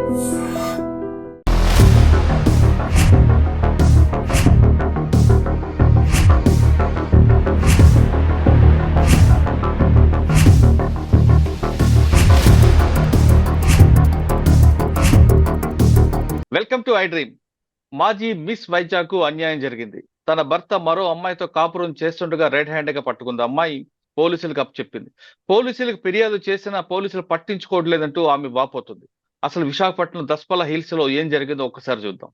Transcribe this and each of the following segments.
Welcome to I dream. మాజీ miss Vizag అన్యాయం జరిగింది. తన భర్త మరో అమ్మాయితో కాపురం చేస్తుండగా రెడ్ హ్యాండ్ గా పట్టుకుంది. అమ్మాయి పోలీసులకు అప్పచెప్పింది. పోలీసులకు ఫిర్యాదు చేసినా పోలీసులు పట్టించుకోవట్లేదంటూ ఆమె వాపోతుంది. అసలు విశాఖపట్నం దస్పల హిల్స్ లో ఏం జరిగిందో ఒక్కసారి చూద్దాం.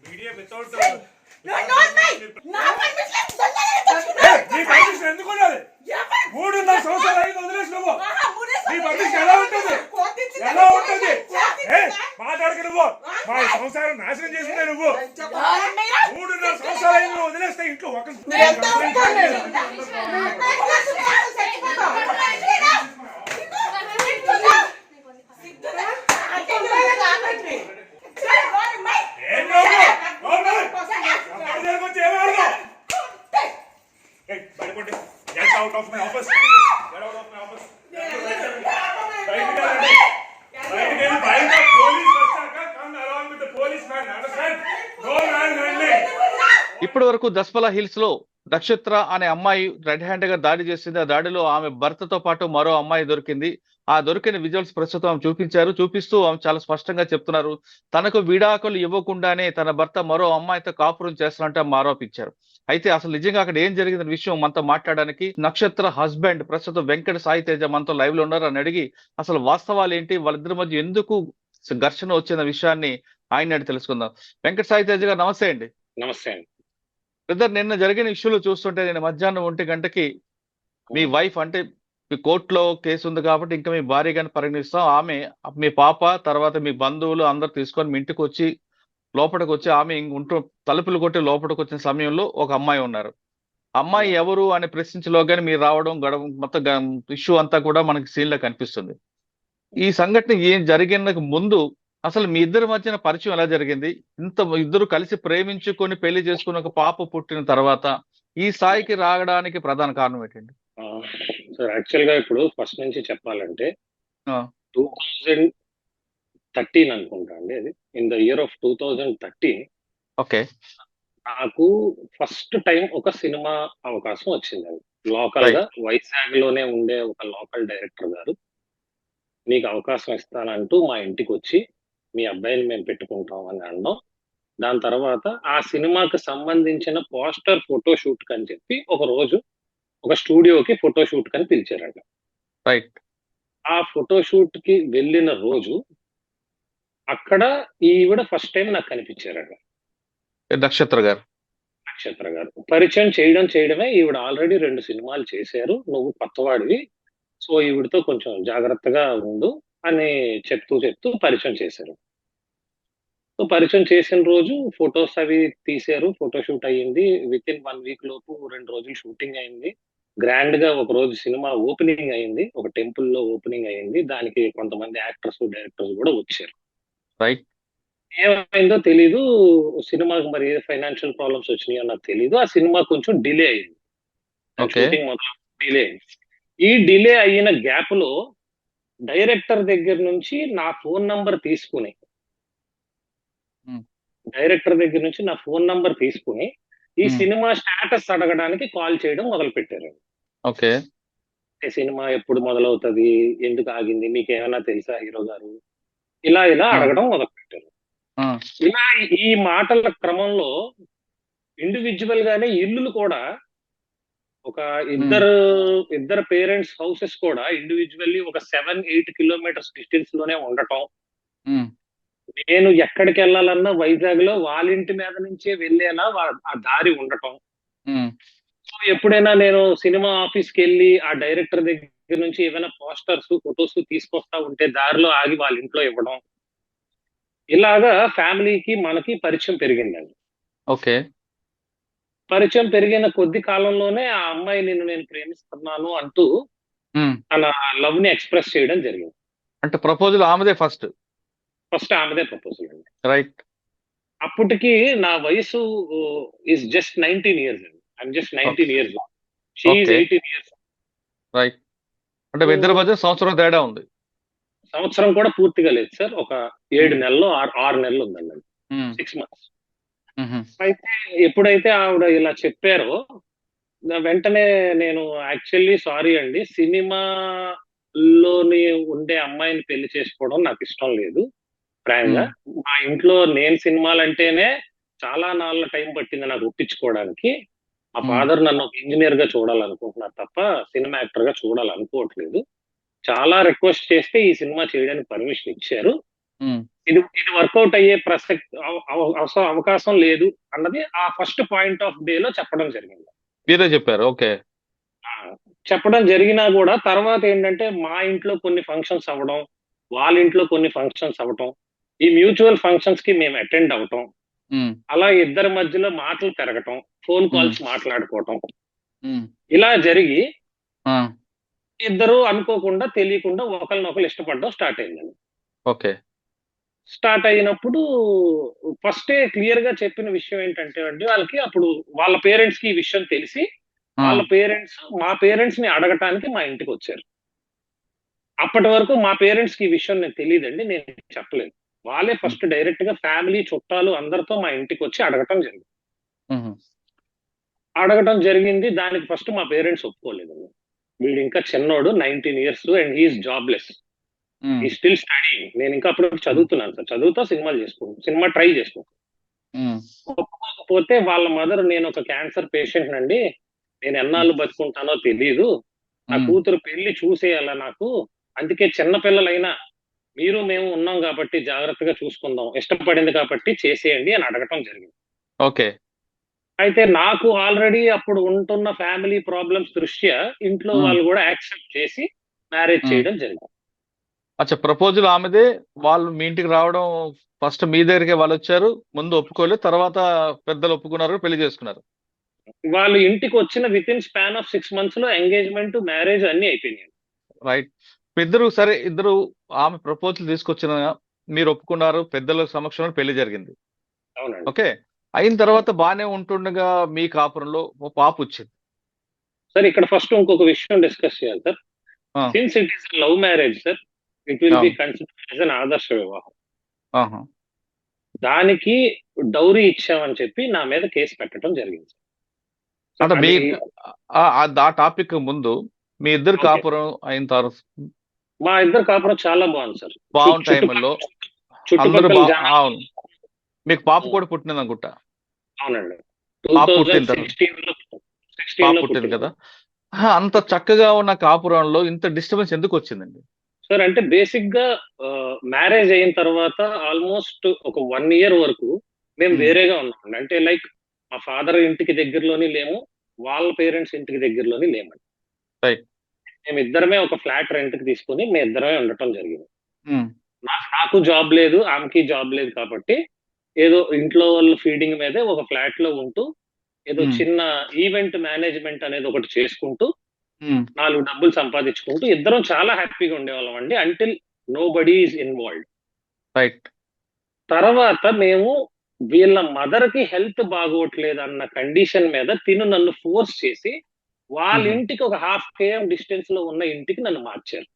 మీడియా వితౌట్ మూడున్నర సంవత్సరాలు ఐదు వదిలేసి నువ్వు నీ పర్మిషన్ ఎలా ఉంటుంది మాట్లాడక నువ్వు మా సంసారం నాశనం చేసిందే నువ్వు 3.5 సంవత్సరాలు ఐదు వదిలేస్తే ఇంట్లో ఒక out of my office. Get out of my office. Come along with the policeman. Understand? No man handling. ఇప్పటి వరకు దస్పల హిల్స్ లో నక్షత్ర అనే అమ్మాయి రెడ్ హ్యాండ్ గా దాడి చేసింది. ఆ దాడిలో ఆమె భర్తతో పాటు మరో అమ్మాయి దొరికింది. ఆ దొరికిన విజువల్స్ ప్రస్తుతం ఆమె చూపిస్తూ ఆమె చాలా స్పష్టంగా చెప్తున్నారు. తనకు విడాకులు ఇవ్వకుండానే తన భర్త మరో అమ్మాయితో కాపురం చేస్తున్నట్టు ఆమె ఆరోపించారు. అయితే అసలు నిజంగా అక్కడ ఏం జరిగిందనే విషయం మనతో మాట్లాడడానికి నక్షత్ర హస్బెండ్ ప్రస్తుతం వెంకట సాయి తేజ మనతో లైవ్ లో ఉన్నారు. అని అడిగి అసలు వాస్తవాలు ఏంటి, వాళ్ళిద్దరి మధ్య ఎందుకు ఘర్షణ వచ్చిన విషయాన్ని ఆయన తెలుసుకుందాం. వెంకట సాయి తేజ గారు నమస్తే అండి. నమస్తే అండి. బ్రదర్, నిన్న జరిగిన ఇష్యూలు చూస్తుంటే నేను మధ్యాహ్నం 1 గంటకి మీ వైఫ్, అంటే మీ కోర్టులో కేసు ఉంది కాబట్టి ఇంకా మీ భార్యగాని పరిగణిస్తాం, ఆమె మీ పాప తర్వాత మీ బంధువులు అందరు తీసుకొని మీ ఇంటికి వచ్చి లోపలికి వచ్చి ఆమె ఉంటూ తలుపులు కొట్టి లోపలికి వచ్చిన సమయంలో ఒక అమ్మాయి ఉన్నారు. అమ్మాయి ఎవరు అని ప్రశ్నించలోగానే మీరు రావడం గడవ మొత్తం ఇష్యూ అంతా కూడా మనకి సీన్ లో కనిపిస్తుంది. ఈ సంఘటన ఏం జరిగినందుకు ముందు అసలు మీ ఇద్దరి మధ్యన పరిచయం ఎలా జరిగింది? ఇద్దరు కలిసి ప్రేమించుకొని పెళ్లి చేసుకుని ఒక పాప పుట్టిన తర్వాత ఈ స్థాయికి రావడానికి ప్రధాన కారణం ఏంటండి? సార్, యాక్చువల్ గా ఇప్పుడు ఫస్ట్ నుంచి చెప్పాలంటే 2013 అనుకుంటా అండి. అది in the year of 2013 okay, నాకు ఫస్ట్ టైం ఒక సినిమా అవకాశం వచ్చిందండి. లోకల్ గా వైజాగ్ లోనే ఉండే ఒక లోకల్ డైరెక్టర్ గారు మీకు అవకాశం ఇస్తానంటూ మా ఇంటికి వచ్చి మీ అబ్బాయిని మేము పెట్టుకుంటాం అని అనడం. దాని తర్వాత ఆ సినిమాకి సంబంధించిన పోస్టర్ ఫోటోషూట్ కని చెప్పి ఒక రోజు ఒక స్టూడియోకి ఫోటోషూట్ కని పిలిచారంట. రైట్. ఆ ఫోటోషూట్ కి వెళ్ళిన రోజు అక్కడ ఈవిడ ఫస్ట్ టైం నాకు కనిపించారంట. నక్షత్ర గారు పరిచయం చేయడమే ఈవిడ ఆల్రెడీ 2 సినిమాలు చేశారు, నువ్వు కొత్తవాడివి, సో ఈవిడతో కొంచెం జాగ్రత్తగా ఉండు అని చెప్తూ పరిచయం చేశారు. సో పరిచయం చేసిన రోజు ఫొటోస్ అవి తీశారు, ఫోటోషూట్ అయ్యింది. విత్ ఇన్ 1 వీక్ లోపు 2 రోజులు షూటింగ్ అయింది. గ్రాండ్ గా ఒక రోజు సినిమా ఓపెనింగ్ అయింది, ఒక టెంపుల్ లో ఓపెనింగ్ అయింది. దానికి కొంతమంది యాక్టర్స్ డైరెక్టర్స్ కూడా వచ్చారు. రైట్. ఏమైందో తెలీదు, సినిమాకి మరి ఏ ఫైనాన్షియల్ ప్రాబ్లమ్స్ వచ్చినాయో నాకు తెలీదు. ఆ సినిమా కొంచెం డిలే అయింది, షూటింగ్ మొదలు డిలే అయింది. ఈ డిలే అయిన గ్యాప్ లో డైరెక్టర్ దగ్గర నుంచి నా ఫోన్ నంబర్ తీసుకుని ఈ సినిమా స్టేటస్ అడగడానికి కాల్ చేయడం మొదలు పెట్టారు. ఓకే, సినిమా ఎప్పుడు మొదలవుతుంది, ఎందుకు ఆగింది, మీకు ఏమైనా తెలుసా హీరో గారు, ఇలా అడగడం మొదలు పెట్టారు. ఇలా ఈ మాటల క్రమంలో ఇండివిజువల్ గానే ఇల్లులు కూడా ఒక ఇద్దరు పేరెంట్స్ హౌసెస్ కూడా ఇండివిజువల్లీ ఒక 7-8 కిలోమీటర్స్ డిస్టెన్స్ లోనే ఉండటం. నేను ఎక్కడికి వెళ్ళాలన్నా వైజాగ్ లో వాళ్ళ ఇంటి మీద నుంచే వెళ్ళేలా ఆ దారి ఉండటం. సో ఎప్పుడైనా నేను సినిమా ఆఫీస్కి వెళ్ళి ఆ డైరెక్టర్ దగ్గర నుంచి ఏమైనా పోస్టర్స్ ఫొటోస్ తీసుకొస్తా ఉంటే దారిలో ఆగి వాళ్ళ ఇంట్లో ఇవ్వడం. ఇలాగా ఫ్యామిలీకి మనకి పరిచయం పెరిగిందండి. ఓకే. పరిచయం పెరిగిన కొద్ది కాలంలోనే ఆ అమ్మాయి నేను ప్రేమిస్తున్నాను అంటూ తన లవ్ ని ఎక్స్ప్రెస్ చేయడం జరిగింది. అంటే ప్రపోజల్ ఆమెదే ఫస్ట్ ఆమెదే ప్రపోజల్ అండి. రైట్. అప్పటికి నా వయసు ఈస్ జస్ట్ 19 years అండి. I'm just 19 years. She is okay 18 years. Right. అంటే మీ ఇద్దరి మధ్య సంవత్సరం తేడా ఉంది. సంవత్సరం కూడా పూర్తిగా లేదు సార్. ఒక 7 నెలలు 6 నెలలు ఉందండి. 6 months. అయితే ఎప్పుడైతే ఆవిడ ఇలా చెప్పారో వెంటనే నేను యాక్చువల్లీ సారీ అండి, సినిమాలోని ఉండే అమ్మాయిని పెళ్లి చేసుకోవడం నాకు ఇష్టం లేదు ప్రాయంగా. మా ఇంట్లో నేను సినిమాలంటేనే చాలా నాళ్ళ టైం పట్టింది నాకు ఒప్పించుకోవడానికి. మా ఫాదర్ నన్ను ఒక ఇంజనీర్ గా చూడాలనుకుంటున్నారు తప్ప సినిమా యాక్టర్ గా చూడాలనుకోవట్లేదు. చాలా రిక్వెస్ట్ చేస్తే ఈ సినిమా చేయడానికి పర్మిషన్ ఇచ్చారు. ఇది ఇది వర్కౌట్ అయ్యే అవకాశం లేదు అన్నది ఆ ఫస్ట్ పాయింట్ ఆఫ్ డే లో చెప్పడం జరిగింది. మీరే చెప్పారు. ఓకే. చెప్పడం జరిగినా కూడా తర్వాత ఏంటంటే మా ఇంట్లో కొన్ని ఫంక్షన్స్ అవ్వడం, వాళ్ళ ఇంట్లో కొన్ని ఫంక్షన్స్ అవ్వటం, ఈ మ్యూచువల్ ఫంక్షన్స్ కి మేము అటెండ్ అవటం, అలా ఇద్దరి మధ్యలో మాటలు పెరగటం, ఫోన్ కాల్స్ మాట్లాడుకోవటం, ఇలా జరిగి ఇద్దరు అనుకోకుండా తెలియకుండా ఒకరినొకరు ఇష్టపడడం స్టార్ట్ అయిందండి. ఓకే. స్టార్ట్ అయినప్పుడు ఫస్ట్ క్లియర్ గా చెప్పిన విషయం ఏంటంటే అండి, వాళ్ళకి అప్పుడు వాళ్ళ పేరెంట్స్ కి ఈ విషయం తెలిసి వాళ్ళ పేరెంట్స్ మా పేరెంట్స్ ని అడగటానికి మా ఇంటికి వచ్చారు. అప్పటి వరకు మా పేరెంట్స్ కి ఈ విషయం నేను తెలియదండి, నేను చెప్పలేదు. వాళ్ళే ఫస్ట్ డైరెక్ట్ గా ఫ్యామిలీ చుట్టాలు అందరితో మా ఇంటికి వచ్చి అడగటం జరిగింది. దానికి ఫస్ట్ మా పేరెంట్స్ ఒప్పుకోలేదండి. వీడు ఇంకా చిన్నోడు, 19 years అండ్ హీఈస్ జాబ్లెస్, ఈ స్టిల్ స్టడీయింగ్. నేను ఇంకా అప్పుడు చదువుతున్నాను సార్, చదువుతా సినిమా ట్రై చేసుకుంటాను. ఒప్పుకోకపోతే వాళ్ళ మదర్, నేను ఒక క్యాన్సర్ పేషెంట్ నండి, నేను ఎన్నాళ్ళు బతుకుంటానో తెలియదు, నా కూతురు పెళ్లి చూసేయాల నాకు, అందుకే చిన్న పిల్లలైనా మీరు మేము ఉన్నాం కాబట్టి జాగ్రత్తగా చూసుకుందాం, ఇష్టపడింది కాబట్టి చేసేయండి అని అడగటం జరిగింది. ఓకే. అయితే నాకు ఆల్రెడీ అప్పుడు ఉంటున్న ఫ్యామిలీ ప్రాబ్లమ్స్ దృష్ట్యా ఇంట్లో వాళ్ళు కూడా యాక్సెప్ట్ చేసి మ్యారేజ్ చేయడం జరిగింది. అచ్చా, ప్రపోజల్ ఆమెదే, వాళ్ళు మీ ఇంటికి రావడం ఫస్ట్ మీ దగ్గరికి వాళ్ళు వచ్చారు, ముందు ఒప్పుకోలేదు, తర్వాత పెద్దలు ఒప్పుకున్నారు, పెళ్లి చేసుకున్నారు. వాళ్ళు ఇంటికి వచ్చిన with in span of 6 months లో ఎంగేజ్మెంట్, మ్యారేజ్ అన్ని అయిపోయినాయి. రైట్. ఇద్దరు ఆమె ప్రపోజల్ తీసుకొచ్చిన, మీరు ఒప్పుకున్నారు, పెద్దల సమక్షంలో పెళ్లి జరిగింది. అవునండి. ఓకే. అయిన తర్వాత బానే ఉంటుండగా మీ కాపురంలో ఓ పాప వచ్చింది. సార్ ఇక్కడ ఫస్ట్ ఇంకొక విషయం డిస్కస్ చేయాలి sir. Since it is love marriage sir, it will be considered as an ఆదర్శ వివాహం. దానికి డౌరీ ఇచ్చామని చెప్పి నా మీద కేసు పెట్టడం జరిగింది. అంటే మీ ఆ టాపిక్ ముందు మీ ఇద్దరు కాపురం అయిన తర్వాత, మా ఇద్దరు కాపురం చాలా బాగుంది సార్. బాగుంది టైంలో అందరూ అవును, మీకు పాప కూడా పుట్టినది అనుకుంటా. అవునండి. పాప పుట్టింది కదా. అంత చక్కగా ఉన్న కాపురంలో ఇంత డిస్టర్బెన్స్ ఎందుకు వచ్చిందండి సార్? అంటే బేసిక్ గా మ్యారేజ్ అయిన తర్వాత ఆల్మోస్ట్ ఒక 1 year వరకు మేము వేరేగా ఉన్నామండి. అంటే లైక్ మా ఫాదర్ ఇంటికి దగ్గరలోని లేము, వాళ్ళ పేరెంట్స్ ఇంటికి దగ్గరలోని లేమండి. మేము ఇద్దరమే ఒక ఫ్లాట్ రెంట్ కి తీసుకుని మేము ఇద్దరమే ఉండటం జరిగింది. నాకు జాబ్ లేదు, ఆమెకి జాబ్ లేదు కాబట్టి ఏదో ఇంట్లో వాళ్ళ ఫీడింగ్ మీదే ఒక ఫ్లాట్ లో ఉంటూ ఏదో చిన్న ఈవెంట్ మేనేజ్మెంట్ అనేది ఒకటి చేసుకుంటూ 4 డబ్బులు సంపాదించుకుంటూ ఇద్దరం చాలా హ్యాపీగా ఉండేవాళ్ళం అండి, until nobody is involved. Right. తర్వాత మేము వీళ్ళ మదర్ కి హెల్త్ బాగోట్లేదు అన్న కండిషన్ మీద తిను నన్ను ఫోర్స్ చేసి వాళ్ళ ఇంటికి ఒక 1/2 km డిస్టెన్స్ లో ఉన్న ఇంటికి నన్ను మార్చారు.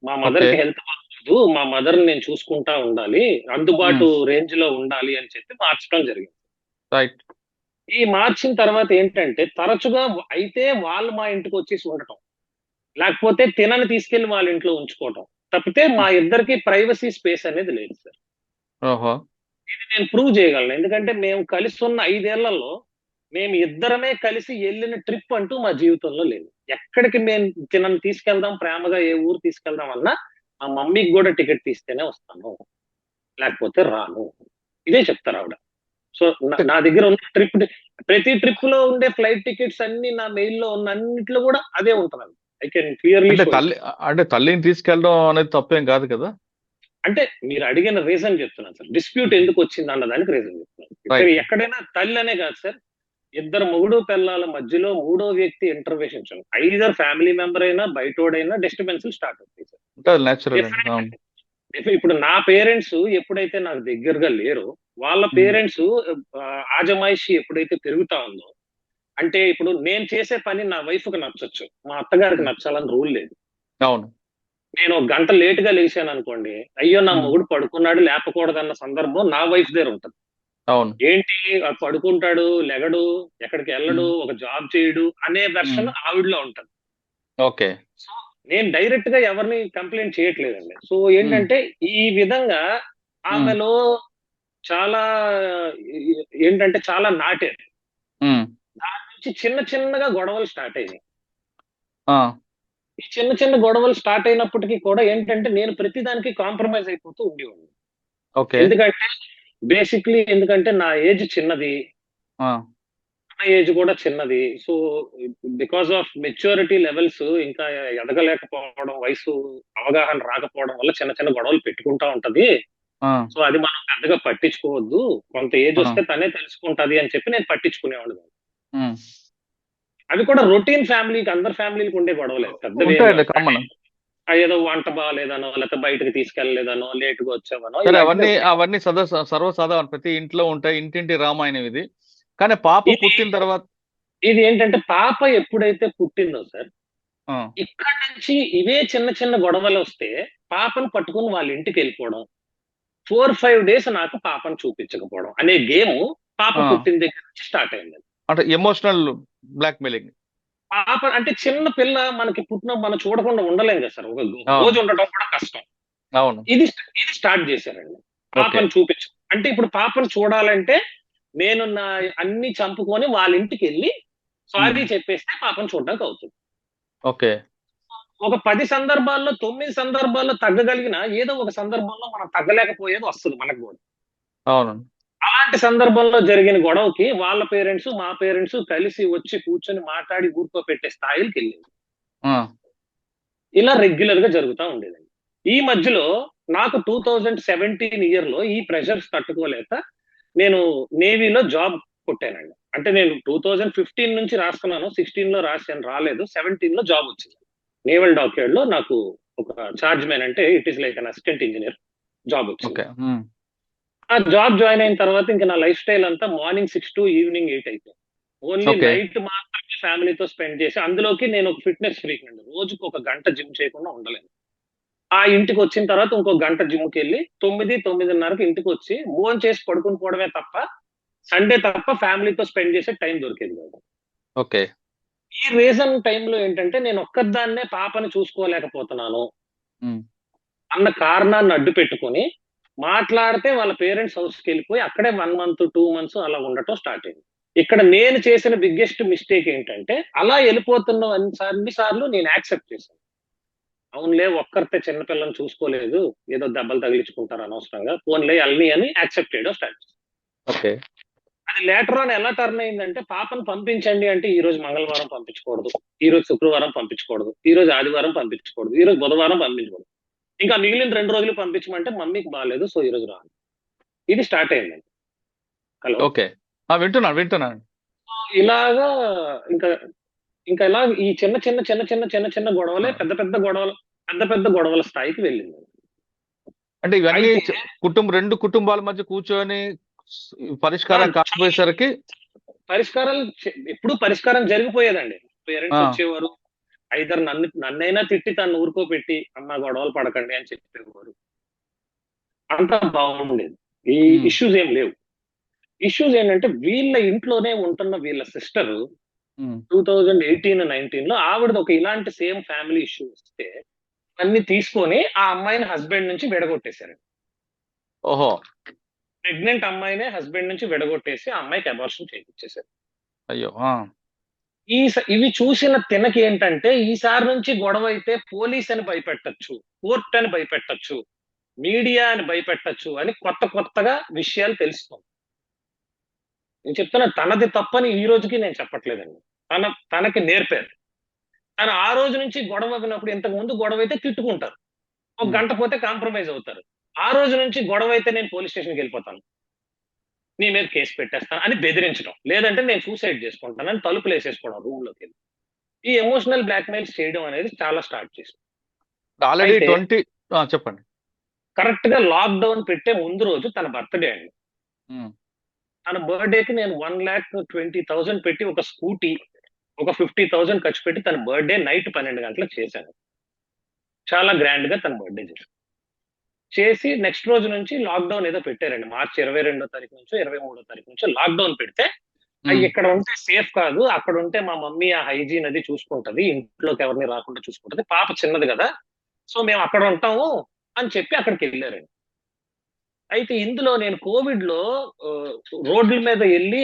మా మదర్ కి హెల్త్ బాగోదు, మా మదర్ నేను చూసుకుంటా ఉండాలి, అందుబాటు రేంజ్ లో ఉండాలి అని చెప్పి మార్చడం జరిగింది. రైట్. ఈ మార్చిన తర్వాత ఏంటంటే తరచుగా అయితే వాళ్ళు మా ఇంటికి వచ్చేసి ఉండటం, లేకపోతే తినని తీసుకెళ్లి వాళ్ళ ఇంట్లో ఉంచుకోవటం తప్పితే మా ఇద్దరికి ప్రైవసీ స్పేస్ అనేది లేదు సార్. ఇది నేను ప్రూవ్ చేయగలను, ఎందుకంటే మేము కలిసి ఉన్న 5 ఏళ్లలో మేము ఇద్దరమే కలిసి వెళ్ళిన ట్రిప్ అంటూ మా జీవితంలో లేదు. ఎక్కడికి మేము తినని తీసుకెళ్దాం, ప్రేమగా ఏ ఊరు తీసుకెళ్దాం అన్నా మా మమ్మీకి కూడా టికెట్ తీస్తేనే వస్తాను, లేకపోతే రాను, ఇదే చెప్తారు ఆవిడ. సో నా దగ్గర ఉన్న ప్రతి ట్రిప్ లో ఉండే ఫ్లైట్ టికెట్స్ అన్ని నా మెయిల్ లో ఉన్న అన్నిట్లో కూడా అదే ఉంటున్నాను. I can clearly. అంటే తల్లిని తీసుకెళ్ళడం అనేది తప్పేం కాదు కదా. అంటే మీరు అడిగిన రీజన్ చెప్తున్నాను సార్, డిస్ప్యూట్ ఎందుకు వచ్చింది అన్నదానికి రీజన్ చెప్తున్నాను. ఎక్కడైనా తల్లి అనే కాదు సార్, ఇద్దరు మొగుడు పిల్లల మధ్యలో 3వ వ్యక్తి ఇంటర్వెన్షన్, ఐదర్ ఫ్యామిలీ మెంబర్ అయినా బయటోడైనా డిస్టర్బెన్స్ స్టార్ట్ అవుతాయి సార్. ఇప్పుడు నా పేరెంట్స్ ఎప్పుడైతే నాకు దగ్గరగా లేరో వాళ్ళ పేరెంట్స్ ఆజమాయిషి ఎప్పుడైతే పెరుగుతా ఉందో, అంటే ఇప్పుడు నేను చేసే పని నా వైఫ్ కి నచ్చొచ్చు, మా అత్తగారికి నచ్చాలని రూల్ లేదు. అవును. నేను ఒక గంట లేట్ గా లేచాను అనుకోండి, అయ్యో నా ఉమ్, మొగుడు పడుకున్నాడు లేపకూడదన్న సందర్భం నా వైఫ్ దగ్గర ఉంటది. అవును. ఏంటి పడుకుంటాడు, లెగడు, ఎక్కడికి వెళ్ళడు, ఉమ్, ఒక జాబ్ చేయడు అనే వెర్షన్ ఉమ్, ఆవిడలో ఉంటది. ఓకే. సో నేను డైరెక్ట్ గా ఎవరిని కంప్లైంట్ చేయట్లేదండి. సో ఉమ్, ఏంటంటే ఈ విధంగా ఉమ్, ఆమెలో చాలా ఏంటంటే చాలా నాటారు. ఉమ్, దాని నుంచి చిన్న చిన్నగా గొడవలు స్టార్ట్ అయినాయి. ఆ, ఈ చిన్న చిన్న గొడవలు స్టార్ట్ అయినప్పటికీ కూడా ఏంటంటే నేను ప్రతిదానికి కాంప్రమైజ్ అయిపోతూ ఉండేవాడిని. ఓకే. ఎందుకంటే ఎందుకంటే నా ఏజ్ చిన్నది, ఆ, నా ఏజ్ కూడా చిన్నది. So because of maturity levels ఇంకా ఎదగలేకపోవడం, వయసు అవగాహన రాకపోవడం వల్ల చిన్న చిన్న గొడవలు పెట్టుకుంటా ఉంటది. ఆ, సో అది మనం పెద్దగా పట్టించుకోవద్దు, కొంత ఏజ్ ఆ, వస్తే తనే తెలుసుకుంటది అని చెప్పి నేను పట్టించుకునేవాడిని. ఉమ్. అవి కూడా రొటీన్ ఫ్యామిలీకి, అందరి ఫ్యామిలీకి ఉండే గొడవలే, పెద్దవి ఏం ఉంటాయండి కాదు. కామన్. ఏదో వంట బాగాలేదనో, లేకపోతే బయటకు తీసుకెళ్లలేదనో, లేటుగా వచ్చావనో సరే, ఇలాంటివి అవన్నీ ఉంటాయి. అవన్నీ సర్వసాధారణ, ప్రతి ఇంట్లో ఉంటాయి, ఇంటింటి రామాయణం ఇది. కానీ పాప ఇది పుట్టిన తర్వాత ఇది ఏంటంటే పాప ఎప్పుడైతే పుట్టిందో సార్, ఆ, ఇక్కడ నుంచి ఇవే చిన్న చిన్న గొడవలు వస్తే పాపను పట్టుకుని వాళ్ళ ఇంటికి వెళ్ళిపోవడం, 4-5 days నాకు పాపను చూపించకపోవడం అనే గేమ్ పాప ఆ, పుట్టిన దగ్గర నుంచి స్టార్ట్ అయింది. అంటే ఎమోషనల్ బ్లాక్ మెయిలింగ్. పాప అంటే చిన్న పిల్ల, మనకి పుట్టిన మనం చూడకుండా ఉండలేం కదా సార్, ఒక అవును. రోజు ఉండటం కూడా కష్టం. అవును. ఇది ఇది స్టార్ట్ చేశారండి. ఓకే. పాపను చూపించు అంటే ఇప్పుడు పాపను చూడాలంటే నేను నా అన్ని చంపుకొని వాళ్ళ ఇంటికి వెళ్ళి సారీ చెప్పేస్తే పాపను చూడడానికి అవుతుంది. ఓకే. ఒక 10 సందర్భాల్లో 9 సందర్భాల్లో తగ్గగలిగిన ఏదో ఒక సందర్భంలో మనం తగ్గలేకపోయేది వస్తుంది మనకు కూడా. అవును. అలాంటి సందర్భంలో జరిగిన గొడవకి వాళ్ళ పేరెంట్స్ మా పేరెంట్స్ కలిసి వచ్చి కూర్చొని మాట్లాడి ఊరుకోపెట్టే స్థాయికి వెళ్ళింది. ఆ, ఇలా రెగ్యులర్ గా జరుగుతూ ఉండేదండి. ఈ మధ్యలో నాకు 2017 ఇయర్ లో ఈ ప్రెషర్స్ తట్టుకోలేక నేను నేవీలో జాబ్ కొట్టానండి. అంటే నేను 2015 నుంచి రాస్తున్నాను, 16 లో రాశాను, రాలేదు, 17 లో జాబ్ వచ్చింది. నేవల్ డాక్యార్డ్ లో నాకు ఒక చార్జ్ మ్యాన్, అంటే it is like an assistant engineer job వచ్చింది. ఓకే. ఉమ్, ఆ జాబ్ జాయిన్ అయిన తర్వాత ఇంకా నా లైఫ్ స్టైల్ అంతా మార్నింగ్ 6 to ఈవినింగ్ 8 అయిపోయింది. Only okay. నైట్ మాత్రమే ఫ్యామిలీతో స్పెండ్ చేసి, అందులోకి నేను ఒక ఫిట్నెస్ ఫ్రీక్ అండి, రోజుకు ఒక గంట జిమ్ చేయకుండా ఉండలేను. ఆ ఇంటికి వచ్చిన తర్వాత ఇంకో గంట జిమ్కి వెళ్ళి 9-9:30కి ఇంటికి వచ్చి భోజనం చేసి పడుకుని పోవడమే తప్ప, సండే తప్ప ఫ్యామిలీతో స్పెండ్ చేసే టైం దొరికేది కాదు. ఓకే. ఈ రీజన్ టైంలో ఏంటంటే నేను ఒక్కదాన్నే పాపని చూసుకోలేకపోతున్నాను ఉమ్, అన్న కారణాన్ని అడ్డు పెట్టుకొని మాట్లాడితే వాళ్ళ పేరెంట్స్ హౌస్కి వెళ్ళిపోయి అక్కడే 1 month 2 months అలా ఉండటం స్టార్ట్ అయింది. ఇక్కడ నేను చేసిన బిగ్గెస్ట్ మిస్టేక్ ఏంటంటే, అలా వెళ్ళిపోతున్న అన్నిసార్లు నేను యాక్సెప్ట్ చేశాను. అవునులే, ఒక్కరితే చిన్నపిల్లని చూసుకోలేదు, ఏదో దెబ్బలు తగిలించుకుంటారు అనవసరంగా, ఫోన్లే వెళ్ళని అని యాక్సెప్ట్ చేయడం స్టార్ట్ చేశాను. ఓకే. అది లేటర్ ఆన్ ఎలా టర్న్ అయిందంటే, పాపను పంపించండి అంటే ఈ రోజు మంగళవారం పంపించకూడదు, ఈ రోజు శుక్రవారం పంపించకూడదు, ఈ రోజు ఆదివారం పంపించకూడదు, ఈ రోజు బుధవారం పంపించకూడదు, ఇంకా మిగిలిన 2 రోజులు పంపించమంటే మమ్మీకి బాగాలేదు సో ఈ రోజు రాను. ఇది స్టార్ట్ అయిందండి. హలో. ఓకే. వింటున్నాను. ఇలాగా ఇంకా ఇంకా ఇలా ఈ చిన్న చిన్న చిన్న చిన్న చిన్న చిన్న గొడవలే ఆ. పెద్ద పెద్ద గొడవలు, పెద్ద పెద్ద గొడవల స్థాయికి వెళ్ళింది. అంటే ఇవన్నీ అయితే రెండు కుటుంబాల మధ్య కూర్చొని పరిష్కారం కాకపోయేసరికి పరిష్కారాలు ఎప్పుడు పరిష్కారం జరిగిపోయేదండి. పేరెంట్స్ ఆ, వచ్చేవారు, ఐదర్ నన్నైనా తిట్టి తను ఊరుకోపెట్టి అమ్మ గొడవలు పడకండి అని చెప్పేవారు. అంతా బాగుండేది, ఈ ఉమ్, ఇష్యూస్ ఏం లేవు. ఇష్యూస్ ఏంటంటే వీళ్ళ ఇంట్లోనే ఉంటున్న వీళ్ళ సిస్టర్ ఉమ్, 2018-19 లో ఆవిడది ఒక ఇలాంటి సేమ్ ఫ్యామిలీ ఇష్యూ వస్తే అన్ని తీసుకొని ఆ అమ్మాయిని హస్బెండ్ నుంచి విడగొట్టేశారు. ఓహో, ప్రెగ్నెంట్ అమ్మాయినే హస్బెండ్ నుంచి విడగొట్టేసి ఆ అమ్మాయికి అబార్షన్ చేయించేశారు. అయ్యో. ఇవి చూసిన తినకి ఏంటంటే, ఈసారి నుంచి గొడవ అయితే పోలీస్ అని భయపెట్టచ్చు, కోర్ట్ అని భయపెట్టచ్చు, మీడియా అని భయపెట్టచ్చు అని కొత్తగా విషయాలు తెలుస్తుంది. నేను చెప్తున్నా, తనది తప్పని ఈ రోజుకి నేను చెప్పట్లేదండి. తనకి నేర్పారు. తను ఆ రోజు నుంచి గొడవ విన్నప్పుడు, ఇంతకు ముందు గొడవ అయితే తిట్టుకుంటారు, ఒక గంట పోతే కాంప్రమైజ్ అవుతారు. ఆ రోజు నుంచి గొడవ అయితే నేను పోలీస్ స్టేషన్కి వెళ్ళిపోతాను, నీ మీద కేసు పెట్టేస్తాను అని బెదిరించడం, లేదంటే నేను సూసైడ్ చేసుకుంటానని తలుపులు వేసేసుకోవడం రూమ్ లోకి వెళ్ళి. ఈ ఎమోషనల్ బ్లాక్మెయిల్ చేయడం అనేది చాలా స్టార్ట్ చేసింది. ఆల్రెడీ అయితే 20. చెప్పండి. కరెక్ట్ గా లాక్డౌన్ పెట్టే ముందు రోజు తన బర్త్డే అండి. ఉమ్, తన బర్త్డేకి నేను 1,20,000 పెట్టి ఒక స్కూటీ, ఒక 50,000 ఖర్చు పెట్టి తన బర్త్డే నైట్ 12 గంటలకు చేశాను. చాలా గ్రాండ్ గా తన బర్త్డే చేసి నెక్స్ట్ రోజు నుంచి లాక్డౌన్ ఏదో పెట్టారండి. మార్చి 22వ తారీఖు నుంచో 23వ తారీఖు నుంచో లాక్డౌన్ పెడితే ఉమ్, ఇక్కడ ఉంటే సేఫ్ కాదు, అక్కడ ఉంటే మా మమ్మీ ఆ హైజీన్ అది చూసుకుంటది, ఇంట్లోకి ఎవరిని రాకుండా చూసుకుంటది, పాప చిన్నది కదా, సో మేము అక్కడ ఉంటాము అని చెప్పి అక్కడికి వెళ్ళారండి. అయితే ఇందులో నేను కోవిడ్ లో ఆ, రోడ్ల మీద వెళ్ళి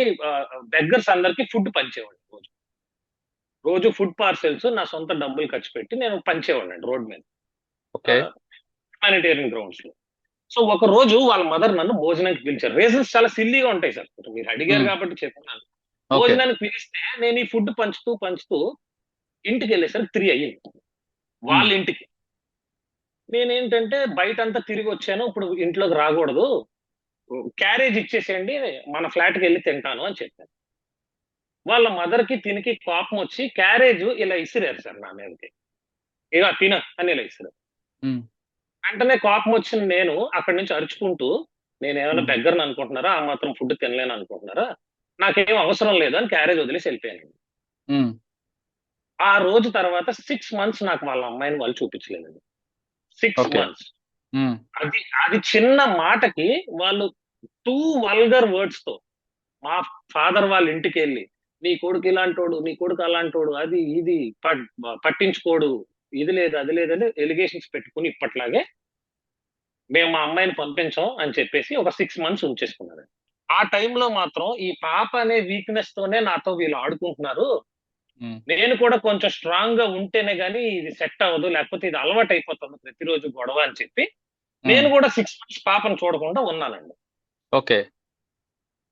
బెగ్గర్స్ అందరికి ఫుడ్ పంచేవాడిని. రోజు రోజు ఫుడ్ పార్సెల్స్ నా సొంత డబ్బులు ఖర్చు పెట్టి నేను పంచేవాడిని రోడ్ మీద, ఓకే. హ్యుమానిటేరియన్ గ్రౌండ్స్ లో. సో ఒక రోజు వాళ్ళ మదర్ నన్ను భోజనానికి పిలిచారు. రీజన్స్ చాలా సిల్లీగా ఉంటాయి సార్, మీరు అడిగారు ఉమ్, కాబట్టి చెప్తున్నాను. ఓకే. భోజనానికి పిలిస్తే నేను ఈ ఫుడ్ పంచుతూ పంచుతూ ఇంటికి వెళ్ళేసరికి 3 అయ్యింది వాళ్ళ ఉమ్, ఇంటికి. నేనేంటంటే బయట అంతా తిరిగి వచ్చాను, ఇప్పుడు ఇంట్లోకి రాకూడదు, క్యారేజ్ ఇచ్చేసేయండి, మన ఫ్లాట్కి వెళ్ళి తింటాను అని చెప్పాను. వాళ్ళ మదర్ కి తినికి కోపం వచ్చి క్యారేజ్ ఇలా ఇసిరారు సార్ నా మీదకి. ఇక తిన అని ఇలా ఇసిరారు. ఉమ్, వెంటనే కోపం వచ్చిన నేను అక్కడి నుంచి అరుచుకుంటూ, నేను ఏమైనా ఉమ్, బెగ్గర్ని అనుకుంటున్నారా, ఆ మాత్రం ఫుడ్ తినలేను అనుకుంటున్నారా, నాకేం అవసరం లేదు అని క్యారేజ్ వదిలేసి వెళ్ళిపోయాను. ఉమ్, ఆ రోజు తర్వాత 6 మంత్స్ నాకు వాళ్ళ అమ్మాయిని వాళ్ళు చూపించలేదండి. 6 ఓకే. మంత్స్. ఉమ్, అది అది చిన్న మాటకి వాళ్ళు 2 వల్గర్ వర్డ్స్ తో మా ఫాదర్ వాళ్ళ ఇంటికి వెళ్ళి, నీ కొడుకు ఇలాంటోడు, నీ కొడుకు అలాంటోడు, అది ఇది పట్టించుకోడు, ఇది లేదు అది లేదని ఎలిగేషన్స్ పెట్టుకుని ఇప్పట్లాగే మేము మా అమ్మాయిని పంపించాం అని చెప్పేసి ఒక 6 మంత్స్ ఉంచేసుకున్నారు. ఆ టైంలో మాత్రం ఈ పాప అనే వీక్నెస్ తోనే నాతో వీళ్ళు ఆడుకుంటున్నారు, ఉమ్, నేను కూడా కొంచెం స్ట్రాంగ్ గా ఉంటేనే గానీ ఇది సెట్ అవ్వదు, లేకపోతే ఇది అలవాటు అయిపోతుంది ప్రతిరోజు గొడవ అని చెప్పి నేను ఉమ్, కూడా 6 మంత్స్ పాపను చూడకుండా ఉన్నానండి. ఓకే.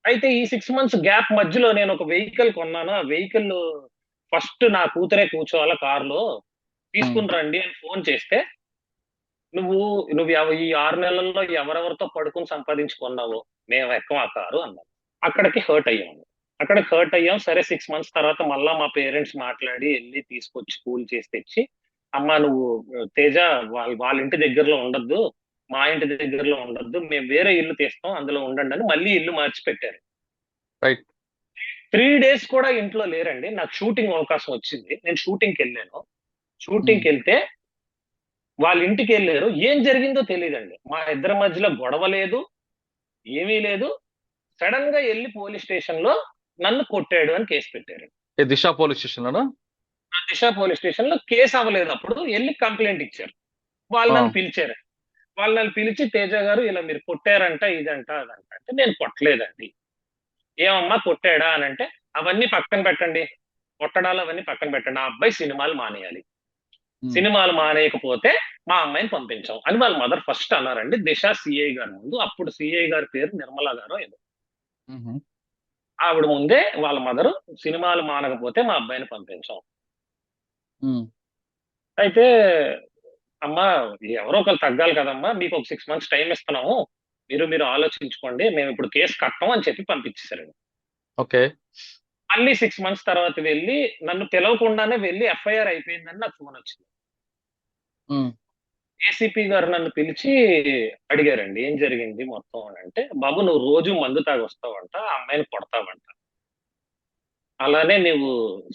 అయితే ఈ 6 మంత్స్ గ్యాప్ మధ్యలో నేను ఒక వెహికల్ కొన్నాను. ఆ వెహికల్ ఫస్ట్ నా కూతురే కూర్చోవాలా కారులో, ఉమ్, తీసుకుని రండి అని ఫోన్ చేస్తే, నువ్వు నువ్వు ఈ 6 నెలల్లో ఎవరెవరితో పడుకుని సంపాదించుకున్నావో మేము ఎక్కం ఆ కారు అన్నారు. అక్కడికి హర్ట్ అయ్యాము. అక్కడికి హర్ట్ అయ్యాం. సరే 6 మంత్స్ తర్వాత మళ్ళా మా పేరెంట్స్ మాట్లాడి వెళ్ళి తీసుకొచ్చి కూల్ చేసి తెచ్చి, అమ్మ నువ్వు తేజ వాళ్ళ ఇంటి దగ్గరలో ఉండొద్దు, మా ఇంటి దగ్గరలో ఉండొద్దు, మేము వేరే ఇల్లు తీస్తాం అందులో ఉండండి అని మళ్ళీ ఇల్లు మార్చి పెట్టారు. రైట్. 3 డేస్ కూడా ఇంట్లో లేరండి. నాకు షూటింగ్ అవకాశం వచ్చింది. నేను షూటింగ్కి వెళ్ళాను. ఉమ్, షూటింగ్కి వెళ్తే వాళ్ళ ఇంటికి వెళ్ళారు. ఏం జరిగిందో తెలియదండి. మా ఇద్దరి మధ్యలో గొడవ లేదు, ఏమీ లేదు. సడన్ గా వెళ్ళి పోలీస్ స్టేషన్ లో నన్ను కొట్టాడు అని కేసు పెట్టారు. ఈ దిశ పోలీస్ స్టేషన్ లోనా? ఆ దిశ పోలీస్ స్టేషన్ లో కేసు అవ్వలేదు, అప్పుడు వెళ్ళి కంప్లైంట్ ఇచ్చారు. వాళ్ళు నన్ను పిలిచారు. వాళ్ళు నన్ను పిలిచి, తేజ గారు ఇలా మీరు కొట్టారంట, ఇదంట అదంట అంటే, నేను కొట్టలేదండి. ఏమమ్మా కొట్టాడా అని అంటే, అవన్నీ పక్కన పెట్టండి, కొట్టడాలు అవన్నీ పక్కన పెట్టండి, ఆ అబ్బాయి సినిమాలు మానేయాలి, సినిమాలు మానేయకపోతే మా అమ్మాయిని పంపించాం అని వాళ్ళ మదర్ ఫస్ట్ అన్నారండి దిశ సిఐ గారి ముందు. అప్పుడు సిఐ గారి పేరు నిర్మల గారు ఏదో. ఆవిడ ముందే వాళ్ళ మదరు, సినిమాలు మానకపోతే మా అబ్బాయిని పంపించాం. అయితే అమ్మా ఎవరో ఒకరు తగ్గాలి కదమ్మా, మీకు ఒక 6 మంత్స్ టైం ఇస్తున్నాము, మీరు ఆలోచించుకోండి, మేము ఇప్పుడు కేసు కట్టం అని చెప్పి పంపించేశారండి. ఓకే. మళ్ళీ 6 మంత్స్ తర్వాత వెళ్ళి నన్ను పిలవకుండానే వెళ్ళి ఎఫ్ఐఆర్ అయిపోయిందని నాకు ఫోన్ వచ్చింది. ఏసీపీ గారు నన్ను పిలిచి అడిగారండి ఏం జరిగింది మొత్తం అని అంటే, బాబు నువ్వు రోజు మందు తాగి వస్తావంట, ఆ అమ్మాయిని కొడతావంట, అలానే నువ్వు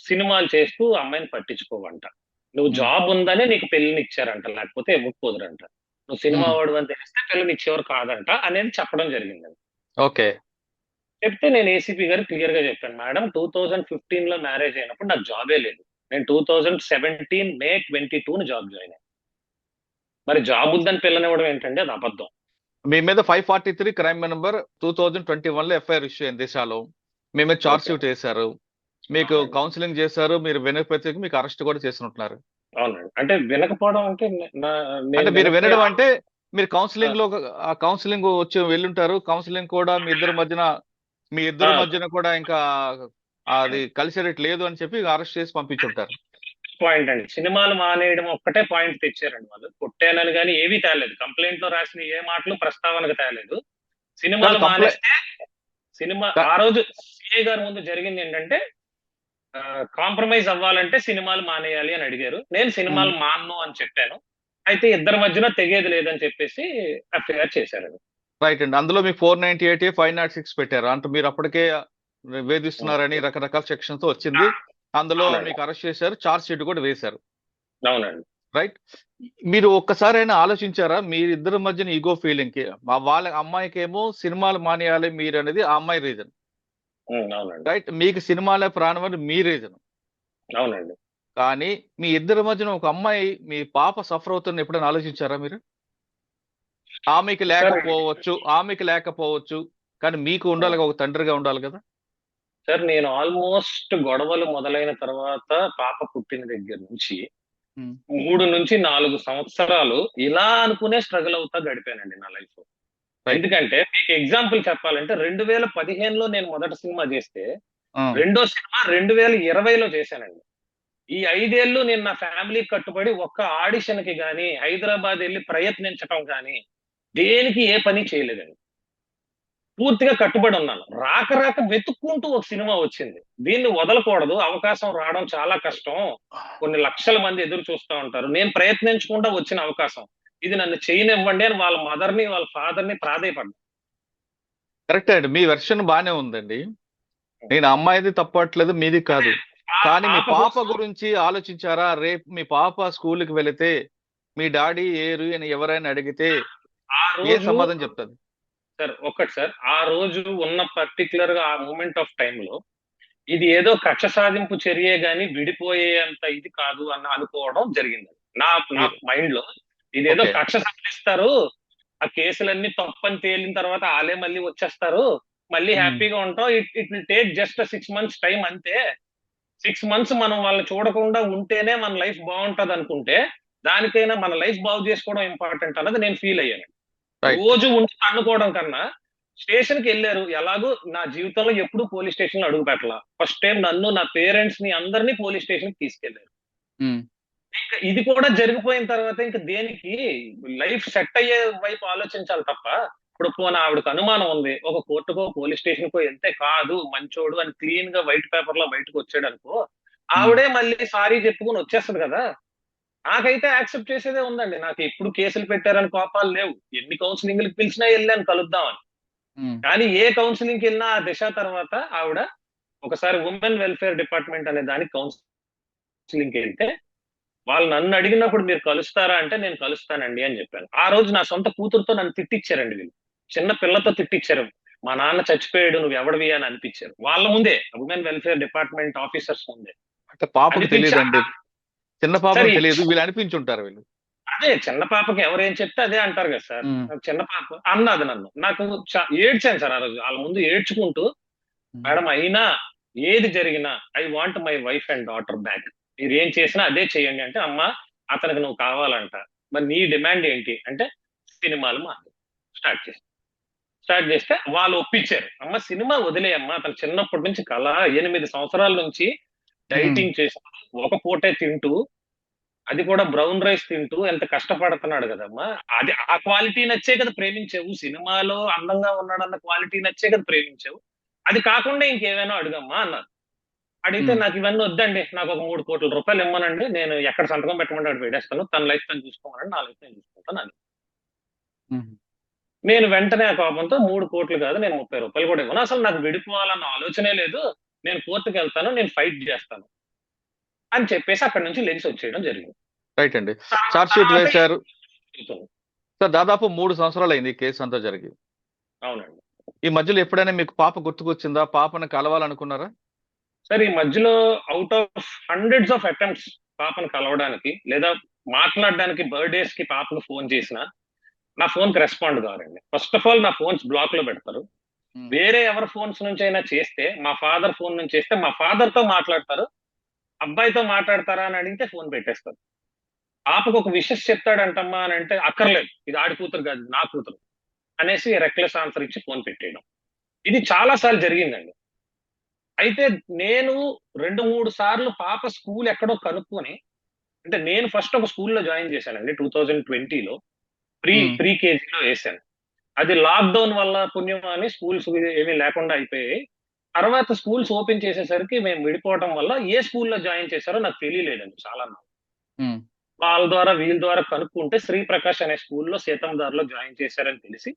సినిమాలు చేస్తూ అమ్మాయిని పట్టించుకోవంట, నువ్వు జాబ్ ఉందనే నీకు పెళ్లిని ఇచ్చారంట, లేకపోతే ఇవ్వకపోదురంట, నువ్వు సినిమా వాడు అని తెలిస్తే పెళ్లిని ఇచ్చేవారు కాదంట అనేది చెప్పడం జరిగిందండి. ఓకే. చెప్తే నేను ఏసీపీ గారు క్లియర్ గా చెప్పాను, మేడం 2015 లో మ్యారేజ్ అయినప్పుడు నాకు జాబే లేదు, నేను 2017 మే 22 జాబ్ జాయిన్ అయ్యాను, మరి జాబ్ ఉందని పిల్లనివ్వడం ఏంటండి, అది అబద్ధం. మీ మీద 543 క్రైమ్ నెంబర్ 2021 లో ఎఫ్ఐఆర్ ఇష్యూ అయింది దిశలో. మీ మీద చార్జ్ షీట్ వేశారు, మీకు కౌన్సిలింగ్ చేశారు, మీరు వినకపోతే మీకు అరెస్ట్ కూడా చేసినట్టున్నారు. అవునండి. అంటే వినకపోవడం అంటే అంటే మీరు వినడం అంటే మీరు కౌన్సిలింగ్ లో ఆ కౌన్సిలింగ్ వచ్చి వెళ్ళుంటారు, కౌన్సిలింగ్ కూడా మీ ఇద్దరు మధ్యన కూడా ఇంకా అది కలిసేటట్టు లేదు అని చెప్పి అరెస్ట్ చేసి పంపించుంటారు. పాయింట్ అండి, సినిమాలు మానేయడం ఒక్కటే పాయింట్ తెచ్చారండి వాళ్ళు, కొట్టానని కానీ ఏమీ తేలేదు, కంప్లైంట్ లో రాసిన ఏ మాటలు ప్రస్తావనకు తేలేదు. సినిమాలు మానేస్తే ఆ రోజు సిఐ గారి ముందు జరిగింది ఏంటంటే, కాంప్రమైజ్ అవ్వాలంటే సినిమాలు మానేయాలి అని అడిగారు, నేను సినిమాలు మాన్ను అని చెప్పాను. అయితే ఇద్దరి మధ్యన తెగేది లేదని చెప్పేసి ఎఫ్ఐఆర్ చేశారు. రైట్ అండి. అందులో మీకు 498 506 పెట్టారు. అంటే మీరు అప్పటికే వేధిస్తున్నారని రకరకాల సెక్షన్స్ వచ్చింది. అందులో అవునండి. మీకు అరెస్ట్ చేశారు. చార్జ్ షీట్ కూడా వేశారు. అవునండి. రైట్. మీరు ఒక్కసారైనా ఆలోచించారా మీరిద్దరి మధ్యన ఈగో ఫీలింగ్ కి? వాళ్ళ అమ్మాయికేమో సినిమాలు మానేయాలి మీరు అనేది ఆ అమ్మాయి రీజన్. అవునండి. రైట్. మీకు సినిమాలే ప్రాణం అని మీ రీజన్. అవునండి. కానీ మీ ఇద్దరి మధ్యన ఒక అమ్మాయి మీ పాప సఫర్ అవుతున్న ఎప్పుడైనా ఆలోచించారా మీరు? ఆమెకి సార్ లేకపోవచ్చు. కానీ మీకు ఉండాలి, ఒక తండ్రిగా ఉండాలి కదా! సార్ నేను ఆల్మోస్ట్ గొడవలు మొదలైన తర్వాత పాప పుట్టిన దగ్గర నుంచి హ్మ్. 3-4 సంవత్సరాలు ఇలా అనుకునే స్ట్రగుల్ అవుతా గడిపానండి నా లైఫ్. రైట్. ఎందుకంటే మీకు ఎగ్జాంపుల్ చెప్పాలంటే 2015లో నేను మొదటి సినిమా చేస్తే ఆ! రెండో సినిమా 2020లో చేశానండి. ఈ 5 ఏళ్ళు నేను నా ఫ్యామిలీకి కట్టుబడి ఒక్క ఆడిషన్ కి గాని, హైదరాబాద్ వెళ్లి ప్రయత్నించటం గాని, దేనికి ఏ పని చేయలేదండి. పూర్తిగా కట్టుబడి ఉన్నాను. రాక వెతుక్కుంటూ ఒక సినిమా వచ్చింది. దీన్ని వదలకూడదు. అవకాశం రావడం చాలా కష్టం. కొన్ని లక్షల మంది ఎదురు చూస్తా ఉంటారు. నేను ప్రయత్నించకుండా వచ్చిన అవకాశం. ఇది నన్ను చేయనివ్వండి అని వాళ్ళ మదర్‌ని, వాళ్ళ ఫాదర్‌ని ప్రాధేయపడ్డా. కరెక్టే అండి. మీ వెర్షన్ బానే ఉందండి. నేను అమ్మాయిది తప్పట్లేదు, మీది కాదు. కానీ మీ పాప పాప కోసం గురించి ఆలోచించారా? రేపు మీ పాప స్కూలుకి వెళితే మీ డాడీ ఏరు అని ఎవరైనా అడిగితే ఆ ఏ రోజు సమాధానం చెప్తది? సార్ ఒక్కటి సార్. ఆ రోజు ఉన్న పర్టిక్యులర్‌గా ఆ మూమెంట్ ఆఫ్ టైమ్‌లో ఇది ఏదో కక్ష సాధింపు చర్యే గాని విడిపోయేంత ఇది కాదు అని అనుకోవడం జరిగింది. నా నా మీరు మైండ్‌లో ఇదేదో ఓకే. కక్ష సాధిస్తారు. ఆ కేసులన్నీ తప్పని తేలిన తర్వాత ఆళ్ళే మళ్ళీ వచ్చేస్తారు. మళ్ళీ హ్మ్. హ్యాపీగా ఉంటాం. It it will take just 6 months time అంతే. 6 మంత్స్ మనం వాళ్ళని చూడకుండా ఉంటేనే మన లైఫ్ బావుంటదనుకుంటే, దానికైనా మన లైఫ్ బాగు చేసుకోవడం ఇంపార్టెంట్ అన్నది నేను ఫీల్ అయ్యాను. రైట్. రోజు ఉండి తన్నుకోవడం కన్నా స్టేషన్‌కెళ్లారు. ఎలాగో నా జీవితంలో ఎప్పుడు పోలీస్ స్టేషన్‌లో అడుగు పెట్టలా. ఫస్ట్ టైమ్ నన్ను, నా పేరెంట్స్‌ని అందరిని పోలీస్ స్టేషన్‌కి తీసుకెళ్లారు. హ్మ్. ఇంక ఇది కూడా జరిగిపోయిన తర్వాత ఇంక దేనికి లైఫ్ సెట్ అయ్యే వైపు ఆలోచించాలి తప్ప, ఇప్పుడు పోనీ ఆవిడకి అనుమానం ఉంది. ఒక కోర్టుకో, పోలీస్ స్టేషన్‌కో ఎళ్తే కాదు మంచోడు అని క్లీన్‌గా వైట్ పేపర్‌లో బయటకొచ్చాడనుకో, హ్మ్. ఆవిడే మళ్ళీ సారీ చెప్పుకొని వచ్చేస్తది కదా! నాకైతే యాక్సెప్ట్ చేసేదే ఉందండి. నాకు ఎప్పుడు కేసులు పెట్టారని కోపాలు లేవు. ఎన్ని కౌన్సెలింగ్‌లకి పిలిచినా ఎళ్ళాను కలుద్దామని. హ్మ్. కానీ ఏ కౌన్సెలింగ్‌కెళ్ళినా ఆ దిశ తర్వాత ఆవిడ ఒకసారి వుమెన్ వెల్ఫేర్ డిపార్ట్‌మెంట్ అనే దానికి కౌన్సెలింగ్‌కెళ్తే, వాళ్ళు నన్ను అడిగినప్పుడు మీరు కలుస్తారా అంటే, నేను కలుస్తానండి అని జెప్పాను. ఆ రోజు నా సొంత కూతురుతో నన్ను తిట్టిచ్చారండి వీళ్ళు. చిన్న పిల్లతో తిట్టిచ్చారు. మా నాన్న చచ్చిపోయాడు నువ్వెవడివి అని అనిపిచ్చారు. వాళ్ళ ముందే వుమెన్ వెల్ఫేర్ డిపార్ట్‌మెంట్ ఆఫీసర్స్ ముందే. అంటే పాపకు అనిపిచ్చి తెలీదండి. చిన్న సరే పాపకి తెలీదు. వీళ్ళు అనిపించుంటారు వీళ్ళు. అదే చిన్న పాపకి ఎవరేం చెప్తే అదే అంటారు గదా సార్. హ్మ్. చిన్న పాప అన్నది నన్ను. నాకు ఏడ్చాను సార్ ఆ రోజు. ఆళ్ళ ముందు ఏడ్చుకుంటూ హ్మ్. మేడం అయినా ఏది జరిగినా I want my wife and daughter back. మీరేం చేసినా అదే చేయండి అంటే, అమ్మా అతనికి నువ్వు కావాలంట. మరి నీ డిమాండ్ ఏంటి? అంటే సినిమాలు మానేయి. స్టార్ట్ చేశా. స్టార్ట్ చేస్తే వాళ్ళు ఒప్పించారు. అమ్మ సినిమా వదిలేయమ్మా. అతను చిన్నప్పటి నుంచి కల 8 సంవత్సరాల నుంచి హ్మ్. డైటింగ్ చేస్తూ, ఒక పూటే తింటూ, అది కూడా బ్రౌన్ రైస్ తింటూ ఎంత కష్టపడుతున్నాడు కదమ్మా! అది ఆ క్వాలిటీ నచ్చే కదా ప్రేమించావు. సినిమాలో అందంగా ఉన్నాడన్న క్వాలిటీ నచ్చే కదా ప్రేమించావు. అది కాకుండా ఇంకేమైనా అడుగమ్మా అన్నారు. అడిగితే హ్మ్. నాకు ఇవన్నీ వద్దండి. నాకు ఒక ₹3,00,00,000 ఇమ్మనండి. నేను ఎక్కడ సంతకం పెట్టమంటే అక్కడ పెట్టేస్తాను. తన లైఫ్ తను చూసుకోమనండి. నా లైఫ్ నేను చూసుకుంటాను అని. హుహు. నేను వెంటనే ఆ కోపంతో 3,00,00,000 కాదు నేను ₹30 కూడా ఇవ్వను. అసలు నాకు విడిపోవాలన్న ఆలోచనే లేదు. నేను కోర్ట్‌కెళ్తాను. నేను ఫైట్ జేస్తాను. అని చెప్పేసి అక్కడి నుంచి లెగిసి వచ్చేయడం జరిగింది. రైట్ అండి. చార్జ్ షీట్ తర్వాత వేశారు. జరుగుతుంది. సార్ దాదాపు 3 సంవత్సరాలయింది ఈ కేస్ అంతా జరిగి. అవునండి. ఈ మధ్యలో ఎప్పుడైనా మీకు పాప గుర్తుకొచ్చిందా? పాపని కలవాలనుకున్నారా? సరే ఈ మధ్యలో out of hundreds of attempts పాపను కలవడానికి లేదా మాట్లాడడానికి బర్త్‌డేస్‌కి పాపకు ఫోన్ చేసినా, నా ఫోన్‌కి రెస్పాండ్ కారండి. ఫస్ట్ ఆఫ్ ఆల్ నా ఫోన్స్ బ్లాక్‌లో పెడతారు. హ్మ్. వేరే ఎవరి ఫోన్స్ నుంచైనా చేస్తే, మా ఫాదర్ ఫోన్ నుంచి చేస్తే మా ఫాదర్‌తో మాట్లాడతారు. అబ్బాయితో మాట్లాడతారా అని అడిగితే ఫోన్ పెట్టేస్తారు. పాపకు ఒక విషెస్ చెప్తాడంటమ్మా అని అంటే, అక్కర్లేదు. ఇది ఆడి కూతురు కాదు, నా కూతురు అనేసి రెక్లెస్ ఆన్సర్ ఇచ్చి ఫోన్ పెట్టేయడం. ఇది చాలా సార్లు జరిగిందండి. అయితే నేను 2, 3 సార్లు పాప స్కూల్ ఎక్కడో కనుక్కొని అంటే నేను ఫస్ట్ ఒక స్కూల్‌లో జాయిన్ చేశానండి 2020లో. హ్మ్. ప్రీ కేజీలో ఏశాను. అది లాక్‌డౌన్ వల్ల పుణ్యమా అని స్కూల్స్ ఏమీ లేకుండా అయిపోయాయి. తర్వాత స్కూల్స్ ఓపెన్ చేసేసరికి మేము విడిపోవటం వల్ల ఏ స్కూల్‌లో జాయిన్ చేశారో నాకు తెలియలేదండి చాలా. హ్మ్. వాళ్ళ ద్వారా వీళ్ళ ద్వారా కనుక్కుంటే శ్రీ ప్రకాష్ అనే స్కూల్‌లో సీతందార్‌లో జాయిన్ చేశారని తెలిసి,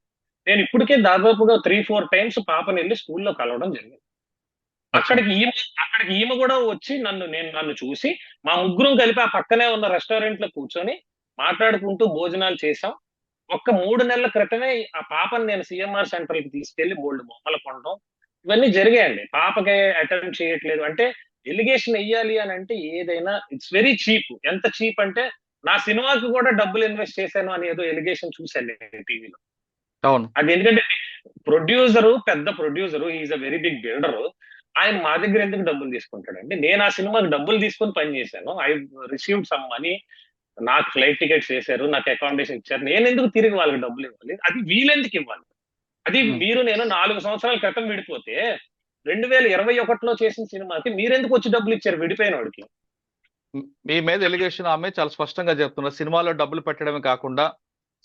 నేను ఇప్పటికే దాదాపుగా 3-4 టైమ్స్ పాపని వెళ్ళి స్కూల్లో కలవడం జరిగింది. అక్కడికి ఈమె కూడా వచ్చి నన్ను చూసి మా ముగ్గురం కలిపి ఆ పక్కనే ఉన్న రెస్టారెంట్ లో కూర్చొని మాట్లాడుకుంటూ భోజనాలు చేసాం. ఒక్క 3 నెలల క్రితమే ఆ పాపని నేను సిఎంఆర్ సెంటర్ కి తీసుకెళ్లి బోల్డ్ బొమ్మలు కొనడం ఇవన్నీ జరిగాయండి. పాపకి అటెండ్ చేయట్లేదు అంటే ఎలిగేషన్ వెయ్యాలి అని అంటే ఏదైనా ఇట్స్ వెరీ చీప్. ఎంత చీప్ అంటే నా సినిమాకి కూడా డబ్బులు ఇన్వెస్ట్ చేశాను అని ఏదో ఎలిగేషన్ చూశాను నేను టీవీలో. అవును. అది ఎందుకంటే పెద్ద producer is a very big builder. ఆయన మా దగ్గర ఎందుకు డబ్బులు తీసుకుంటాడండి? నేను ఆ సినిమాకి డబ్బులు తీసుకొని పని చేశాను. I received some money. నాకు ఫ్లైట్ టికెట్స్ వేశారు, నాకు అకామిడేషన్ ఇచ్చారు. నేను ఎందుకు తిరిగి వాళ్ళకి డబ్బులు ఇవ్వాలి? అది వీళ్ళెందుకు ఇవ్వాలి? అది నేను 4 సంవత్సరాల క్రితం విడిపోతే 2021లో చేసిన సినిమాకి మీరెందుకు వచ్చి డబ్బులు ఇచ్చారు విడిపోయిన వాడికి? మీ మీద ఎలిగేషన్ ఆమె చాలా స్పష్టంగా చెప్తున్నారు. సినిమాలో డబ్బులు పెట్టడమే కాకుండా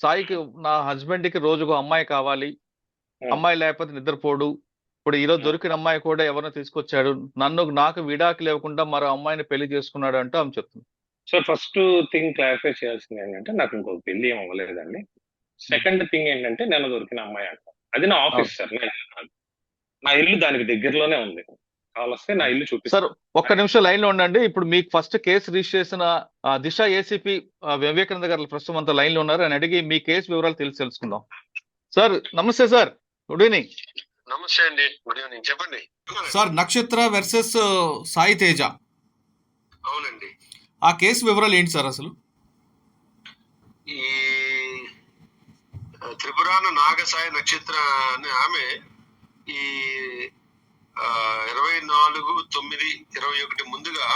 సాయికి నా హస్బెండ్ కి రోజుకు అమ్మాయి కావాలి, అమ్మాయి లేకపోతే నిద్రపోడు. ఇప్పుడు ఈరోజు దొరికిన అమ్మాయి కూడా ఎవరినో తీసుకొచ్చాడు, నాకు విడాకి లేకుండా మరో అమ్మాయిని పెళ్లి చేసుకున్నాడు అంటూ ఆమె చెప్తుంది. సో ఫస్ట్ థింగ్ క్లారిఫై చేయాల్సింది ఏంటంటే నాకు ఇంకొక పెళ్లి ఏం అవ్వలేదండి. సెకండ్ థింగ్ ఏంటంటే నేను దొరికిన అమ్మాయి అంట. అది నా ఆఫీస్ సార్, నా ఇల్లు దానికి దగ్గరలోనే ఉంది. కావాలొస్తే నా ఇల్లు చూపిస్తాను. సార్ ఒక్క నిమిషం లైన్ లో ఉండండి. ఇప్పుడు మీకు ఫస్ట్ కేసు రిజిస్టర్ చేసిన దిశ ఏసీపీ వివేకానంద గారు ప్రస్తుతం అంతా లైన్ లో ఉన్నారు. అని అడిగి మీ కేసు వివరాలు తెలుసుకుందాం. సార్ నమస్తే సార్, గుడ్ ఈవినింగ్. నమస్తే అండి, గుడ్ ఈవినింగ్. చెప్పండి సార్. నక్షత్ర వర్సెస్ సాయి తేజ, అవునండి. ఆ కేసు వివరాలు ఏంటి సార్? అసలు ఈ త్రిపురాన నాగసాయి నక్షత్ర అనే ఆమె ఈ 24/9/21 ముందుగా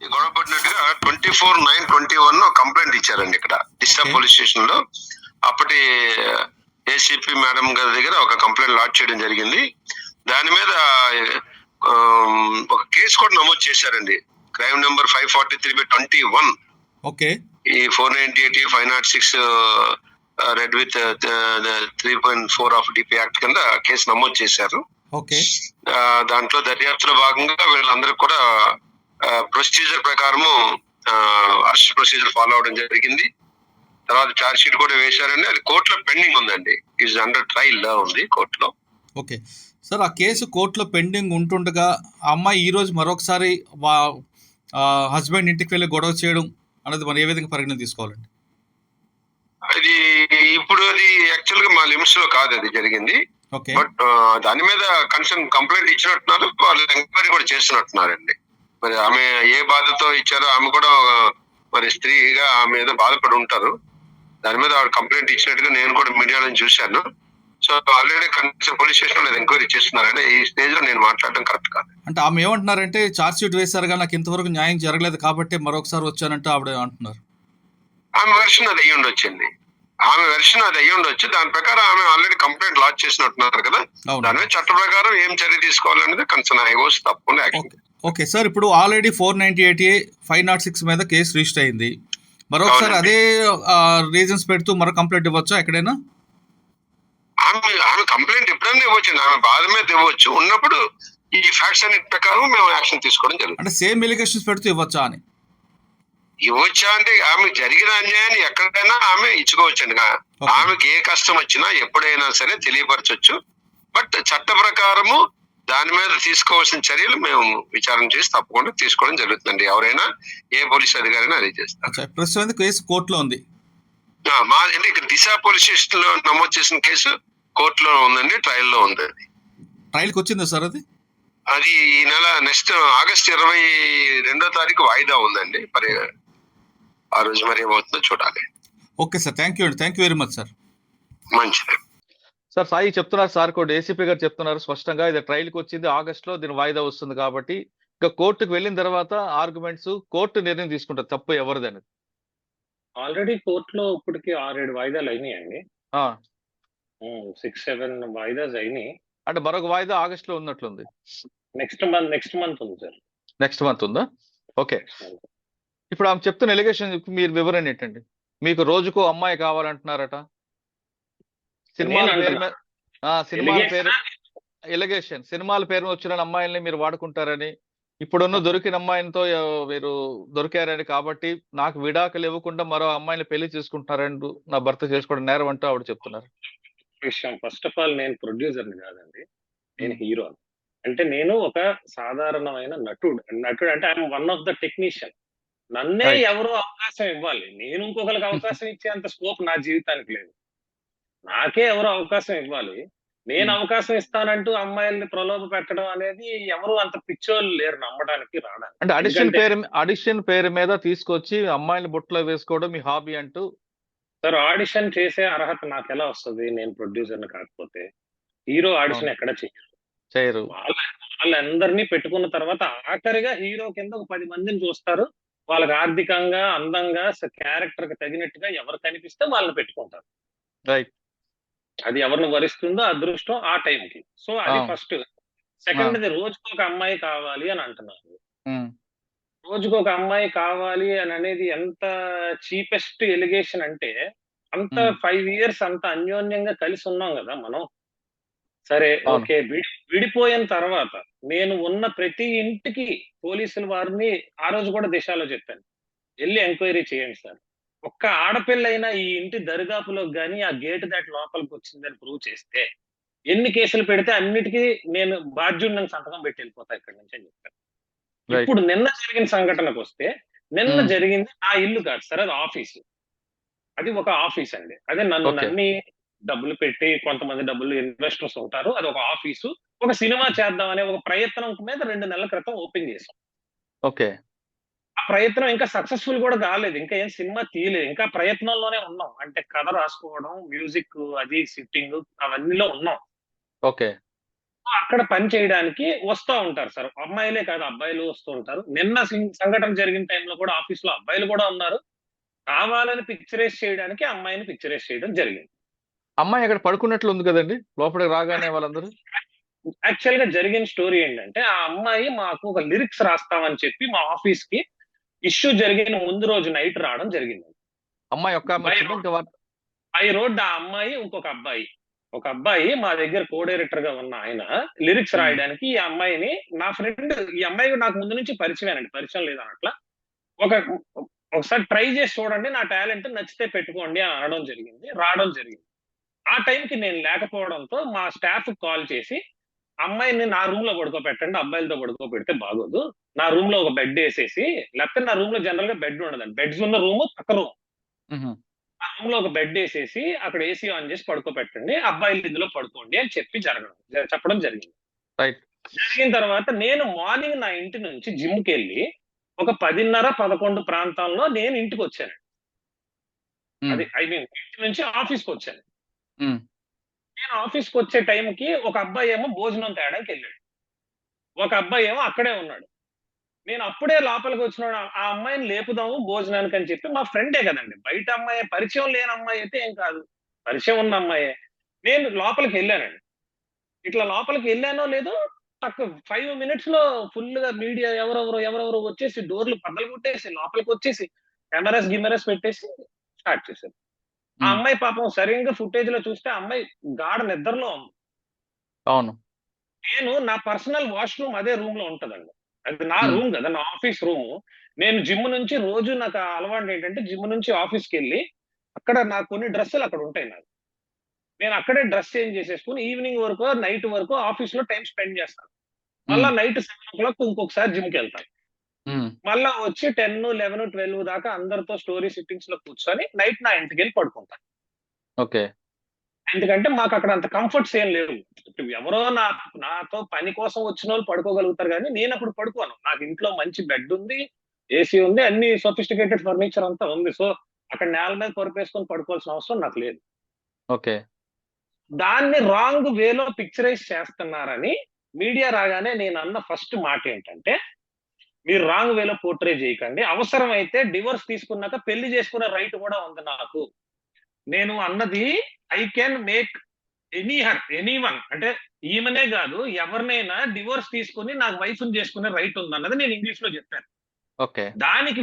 ఈ గొడవ పడినట్టుగా 24/9/21 కంప్లైంట్ ఇచ్చారండి ఇక్కడ డిస్టర్బ్ పోలీస్ స్టేషన్ లో. అప్పటి ఏసీపీ మేడం గారి దగ్గర ఒక కంప్లైంట్ లాడ్జ్ చేయడం జరిగింది. దాని మీద ఒక కేసు కూడా నమోదు చేశారండి. Crime number 543/21. ఓకే. ఈ 498 506 red with 3.4 of DP act కింద కేసు నమోదు చేశారు. ఓకే. దాంట్లో దర్యాప్తులో భాగంగా వీళ్ళందరూ కూడా ప్రొసీజర్ ప్రకారము అరెస్ట్ ప్రొసీజర్ ఫాలో అవడం జరిగింది. తర్వాత ఛార్జ్ షీట్ కూడా వేశారండి. అది కోర్టులో పెండింగ్ ఉందండి. ఈజ్ అండర్ ట్రయల్ లో ఉంది కోర్టులో. ఓకే సార్, ఆ కేసు కోర్టులో పెండింగ్ ఉంటుండగా ఆ అమ్మాయి ఈ రోజు మరొకసారి హస్బెండ్ ఇంటికి వెళ్ళి గొడవ చేయడం అనేది మనం ఏ విధంగా పరిగణన తీసుకోవాలండి? అది ఇప్పుడు అది యాక్చువల్ గా మా లిమిట్స్ లో కాదు అది జరిగింది. బట్ దాని మీద కన్సర్న్ కంప్లైంట్ ఇచ్చినట్టున్నారు, వాళ్ళు ఎంక్వైరీ కూడా చేస్తున్నట్టున్నారండి. మరి ఆమె ఏ బాధతో ఇచ్చారో ఆమె కూడా మరి స్త్రీగా ఆమె ఏదో బాధపడి ఉంటారు. దాని మీద ఆవిడ కంప్లైంట్ ఇచ్చినట్టుగా నేను కూడా మీడియాలో చూశాను. So already concern police station లో ఎంక్వైరీ చేస్తున్నారంటే ఈ స్టేజ్ లో నేను మాట్లాడడం కరెక్ట్ కాదు. అంటే ఆమె ఏమంటున్నారంటే ఛార్జ్ షీట్ వేశారు కానీ నాకు ఇంతవరకు న్యాయం జరగలేదు కాబట్టి మరొకసారి వచ్చానంటే ఆవిడ అంటున్నారు. ఆమె వెర్షన్ అది అయ్యి ఉండొచ్చు. దాని ప్రకారం ఆమె ఆల్రెడీ కంప్లైంట్ లాడ్జ్ చేసినట్టున్నారు కదా. దాని మీద చట్ట ప్రకారం ఏం చర్య తీసుకోవాలనేది కన్సర్న్ హైకోర్టు తప్పకుండా యాక్షన్. ఓకే సార్, ఇప్పుడు ఆల్రెడీ 498A 506 మీద కేసు రిజిస్టర్ అయింది. మరొకసారి అదే రీజన్స్ పెడుతూ మరో కంప్లైంట్ ఇవ్వచ్చా ఎక్కడైనా? ఆమె కంప్లైంట్ ఎప్పుడైనా ఇవ్వచ్చు, ఆమె బాధ మీద ఇవ్వచ్చు. ఉన్నప్పుడు ఈ ఫ్యాక్ట్స్ అన్నిటి ప్రకారం మేము యాక్షన్ తీసుకోవడం జరుగుతుంది. అంటే సేమ్ ఎలిగేషన్స్ పెడుతూ ఇవ్వచ్చా అని? ఇవ్వచ్చా అంటే ఆమె జరిగిన అన్యాయాన్ని ఎక్కడైనా ఆమె ఇచ్చుకోవచ్చండి. ఆమెకి ఏ కష్టం వచ్చినా ఎప్పుడైనా సరే తెలియపరచవచ్చు. బట్ చట్ట ప్రకారము దాని మీద తీసుకోవాల్సిన చర్యలు మేము విచారణ చేసి తప్పకుండా తీసుకోవడం జరుగుతుందండి. ఎవరైనా ఏ పోలీస్ అధికారైనా అదే చేస్తారు. ప్రస్తుతం కేసు కోర్టులో ఉంది. మా ఇక్కడ దిశ పోలీస్ స్టేషన్ లో నమోదు చేసిన కేసు కోర్టులో ఉందండి, ట్రయల్ లో ఉంది. ట్రయల్కి వచ్చిందా సార్? అది ఈ నెల నెక్స్ట్ ఆగస్ట్ 22వ తారీఖు వాయిదా ఉందండి. మరి ఆ రోజు మరి ఏమవుతుందో చూడాలి. Okay sir, thank you very much sir. మంచిది సార్. సాయి చెప్తున్నారు, సార్ కూడా ఏసీపీ గారు చెప్తున్నారు స్పష్టంగా, ఇది ట్రయల్కి వచ్చింది, ఆగస్ట్ లో దీని వాయిదా వస్తుంది కాబట్టి ఇంకా కోర్టుకు వెళ్ళిన తర్వాత ఆర్గ్యుమెంట్స్ కోర్టు నిర్ణయం తీసుకుంటారు తప్పు ఎవరిది అనేది. ఆల్రెడీ కోర్టులో ఇప్పటికి 6-7 వాయిదాలు అయినాయండి. 6-7 వాయిదాస్ అయినాయి. అంటే మరొక వాయిదా ఆగస్ట్ లో ఉన్నట్లుంది. నెక్స్ట్ మంత్ ఉంది సార్. నెక్స్ట్ మంత్ ఉందా? ఓకే. ఇప్పుడు ఆమె చెప్తున్న ఎలిగేషన్ మీరు వివరణ ఏంటండి? మీకు రోజుకు అమ్మాయి కావాలంటున్నారట. సినిమాల పేరు వచ్చిన అమ్మాయిల్ని మీరు వాడుకుంటారని, ఇప్పుడున్న దొరికిన అమ్మాయితో మీరు దొరికారని కాబట్టి నాకు విడాకులు ఇవ్వకుండా మరో అమ్మాయిని పెళ్లి చేసుకుంటున్నారని, నా భర్త చేసుకోవడం నేరం అంటూ ఆవిడ చెప్తున్నారు. విషయం, ఫస్ట్ ఆఫ్ ఆల్ నేను ప్రొడ్యూసర్ని కాదండి, నేను హీరో. అంటే నేను ఒక సాధారణమైన నటుడు అంటే I'm one of the technician. నన్నే రైట్ ఎవరో అవకాశం ఇవ్వాలి, నేను ఇంకొకరికి అవకాశం ఇచ్చేంత స్కోప్ నా జీవితానికి లేదు. నాకే ఎవరో అవకాశం ఇవ్వాలి. నేను అవకాశం ఇస్తానంటూ అమ్మాయిల్ని ప్రలోభ పెట్టడం అనేది ఎవరు అంత పిచ్చోళ్ళు లేరు నమ్మడానికి, రావడానికి. అంటే ఎందుకంటే ఆడిషన్ పేరు మీద తీసుకొచ్చి అమ్మాయిని బుట్టలో వేసుకోవడం మీ హాబీ అంటూ. సార్, ఆడిషన్ చేసే అర్హత నాకు ఎలా వస్తుంది, నేను ప్రొడ్యూసర్ని కాకపోతే? హీరో ఆడిషన్ అవును, ఎక్కడ చేయరు. చేయరు. వాళ్ళందరినీ పెట్టుకున్న తర్వాత ఆఖరిగా హీరో కింద ఒక 10 మందిని చూస్తారు. వాళ్ళకి ఆర్థికంగా, అందంగా, క్యారెక్టర్ కి తగినట్టుగా ఎవరు కనిపిస్తే వాళ్ళని పెట్టుకుంటారు. రైట్. అది ఎవరిని వరిస్తుందో అదృష్టం ఆ టైంకి. సో అది ఫస్ట్. సెకండ్ది, రోజుకు ఒక అమ్మాయి కావాలి అని అంటున్నారు. రోజుకు ఒక అమ్మాయి కావాలి అని అనేది ఎంత చీపెస్ట్ ఎలిగేషన్ అంటే, అంత 5 years అంత అన్యోన్యంగా కలిసి ఉన్నాం కదా మనం. సరే, అవును. ఓకే, విడిపోయిన తర్వాత నేను ఉన్న ప్రతి ఇంటికి పోలీసుల వారిని ఆ రోజు కూడా దిశలో చెప్పాను, వెళ్ళి ఎంక్వైరీ చేయండి సార్. ఒక్క ఆడపిల్లైనా ఈ ఇంటి దరిదాపులోకి గాని ఆ గేట్ దాటి లోపలికి వచ్చిందని ప్రూవ్ చేస్తే ఎన్ని కేసులు పెడితే అన్నిటికీ నేను బాధ్యుడిని సంతకం పెట్టి వెళ్ళిపోతా ఇక్కడి నుంచి అని చెప్పాను. రైట్. ఇప్పుడు నిన్న జరిగిన సంఘటనకు వస్తే, నిన్న జరిగింది నా ఇల్లు కాదు సార్, అది ఆఫీసు. అది ఒక ఆఫీస్ అండి. అదే నన్ను ఓకే. నమ్మి డబ్బులు పెట్టి, కొంతమంది డబ్బులు ఇన్వెస్టర్స్ ఉంటారు, అది ఒక ఆఫీసు. ఒక సినిమా చేద్దాం అనే ఒక ప్రయత్నం మీద 2 నెలల క్రితం ఓపెన్ చేశాం. ఓకే. ఆ ప్రయత్నం ఇంకా సక్సెస్ఫుల్ కూడా కాలేదు, ఇంకా ఏం సినిమా తీయలేదు, ఇంకా ప్రయత్నంలోనే ఉన్నాం. అంటే కథ రాసుకోవడం, మ్యూజిక్ అది సిట్టింగ్ అవన్నీలో ఉన్నాం. ఓకే. అక్కడ పని చేయడానికి వస్తూ ఉంటారు సార్, అమ్మాయిలే కాదు అబ్బాయిలు వస్తూ ఉంటారు. నిన్న సంఘటన జరిగిన టైంలో కూడా ఆఫీస్ లో అబ్బాయిలు కూడా ఉన్నారు. కావాలని పిక్చరైజ్ చేయడానికి అమ్మాయిని పిక్చరైజ్ చేయడం జరిగింది. అమ్మాయి అక్కడ పడుకున్నట్లు ఉంది కదండి లోపలికి రాగానే వాళ్ళందరూ. యాక్చువల్ గా జరిగిన స్టోరీ ఏంటంటే, ఆ అమ్మాయి మాకు ఒక లిరిక్స్ రాస్తామని చెప్పి మా ఆఫీస్ కి ఇష్యూ జరిగిన ముందు రోజు నైట్ రావడం జరిగింది. అమ్మాయి ఒక్క ఆమె వచ్చిందా? ఇంకా బై రోడ్ ఆ అమ్మాయి, ఇంకొక అబ్బాయి, ఒక అబ్బాయి మా దగ్గర కో డైరెక్టర్ గా ఉన్న ఆయన లిరిక్స్ రాయడానికి ఈ అమ్మాయిని, నా ఫ్రెండ్, ఈ అమ్మాయి నాకు ముందు నుంచి పరిచయమేనండి, పరిచయం లేదన్నట్లా. ఒకసారి ట్రై చేసి చూడండి, నా టాలెంట్ నచ్చితే పెట్టుకోండి అని అనడం జరిగింది, రావడం జరిగింది. ఆ టైంకి నేను లేకపోవడంతో మా స్టాఫ్ కాల్ చేసి, అమ్మాయిని నా రూమ్ లో పడుకోబెట్టండి, అబ్బాయిలతో పడుకోబెడితే బాగోదు, నా రూమ్ లో ఒక బెడ్ వేసేసి, లేకపోతే నా రూమ్ లో జనరల్ గా బెడ్ ఉండదండి, బెడ్స్ ఉన్న రూమ్ పక్క రూమ్, ఆ రూమ్ లో ఒక బెడ్ వేసేసి అక్కడ ఏసీ ఆన్ చేసి పడుకోబెట్టండి, అబ్బాయిలు ఇందులో పడుకోండి అని చెప్పడం జరిగింది. రైట్. జరిగిన తర్వాత నేను మార్నింగ్ నా ఇంటి నుంచి జిమ్ కి వెళ్ళి ఒక 10:30-11 ప్రాంతాల్లో నేను ఇంటికి వచ్చాను. అది ఐ మీన్ ఇంటి నుంచి ఆఫీస్కి వచ్చాను. నేను ఆఫీస్కి వచ్చే టైంకి ఒక అబ్బాయి ఏమో భోజనం తేడానికి వెళ్ళాడు, ఒక అబ్బాయి ఏమో అక్కడే ఉన్నాడు. నేను అప్పుడే లోపలికి వచ్చిన ఆ అమ్మాయిని లేపుదాము భోజనానికి అని చెప్పి, మా ఫ్రెండే కదండి, బయట అమ్మాయి, పరిచయం లేని అమ్మాయి అయితే ఏం కాదు, పరిచయం ఉన్న అమ్మాయే. నేను లోపలికి వెళ్ళానండి. ఇట్లా లోపలికి వెళ్ళానో లేదో, తక్కువ 5 minutes లో ఫుల్ గా మీడియా ఎవరెవరో వచ్చేసి డోర్లు బద్దలు కొట్టేసి లోపలికి వచ్చేసి కెమెరాస్ పెట్టేసి స్టార్ట్ చేశారు. ఆ అమ్మాయి పాపం సరిగ్గా ఫుటేజ్ లో చూస్తే అమ్మాయి గాఢ నిద్రలో ఉంది. అవును. నేను నా పర్సనల్ వాష్రూమ్ అదే రూమ్ లో ఉంటదండి, అది నా రూమ్ కదా, నా ఆఫీస్ రూమ్. నేను జిమ్ నుంచి రోజు నాకు అలవాటు ఏంటంటే, జిమ్ నుంచి ఆఫీస్కి వెళ్ళి అక్కడ నాకు కొన్ని డ్రెస్సులు అక్కడ ఉంటాయి నాకు, నేను అక్కడే డ్రెస్ చేంజ్ చేసేసుకుని ఈవినింగ్ వరకు, నైట్ వరకు ఆఫీస్ లో టైం స్పెండ్ చేస్తాను. మళ్ళా నైట్ 7 o'clock ఇంకొకసారి జిమ్ కి వెళ్తాను. మళ్ళా వచ్చి 10, 11, 12 దాకా అందరితో స్టోరీ సిట్టింగ్స్ లో కూర్చొని నైట్ నా ఇంటికి వెళ్ళి పడుకుంటాను. ఓకే. ఎందుకంటే మాకు అక్కడ అంత కంఫర్ట్స్ ఏం లేవు. ఎవరో నాతో పని కోసం వచ్చిన వాళ్ళు పడుకోగలుగుతారు, కానీ నేను అప్పుడు పడుకోను. నాకు ఇంట్లో మంచి బెడ్ ఉంది, ఏసీ ఉంది, అన్ని సోఫిస్టికేటెడ్ ఫర్నిచర్ అంతా ఉంది. సో అక్కడ నేల మీద పరుపేసుకొని పడుకోవాల్సిన అవసరం నాకు లేదు. ఓకే. దాన్ని రాంగ్ వేలో పిక్చరైజ్ చేస్తున్నారని మీడియా రాగానే నేను అన్న ఫస్ట్ మాట ఏంటంటే, మీరు రాంగ్ వేలో పోర్ట్రే చేయకండి, అవసరమైతే డివోర్స్ తీసుకున్నాక పెళ్లి చేసుకునే రైట్ కూడా ఉంది నాకు. నేను అన్నది ఐ కెన్ మేక్ ఎనీవన్, అంటే ఈమెనే కాదు ఎవరినైనా డివోర్స్ తీసుకుని నాకు వైఫ్ చేసుకునే రైట్ ఉంది అన్నది నేను ఇంగ్లీష్ లో చెప్పాను. ఓకే. దానికి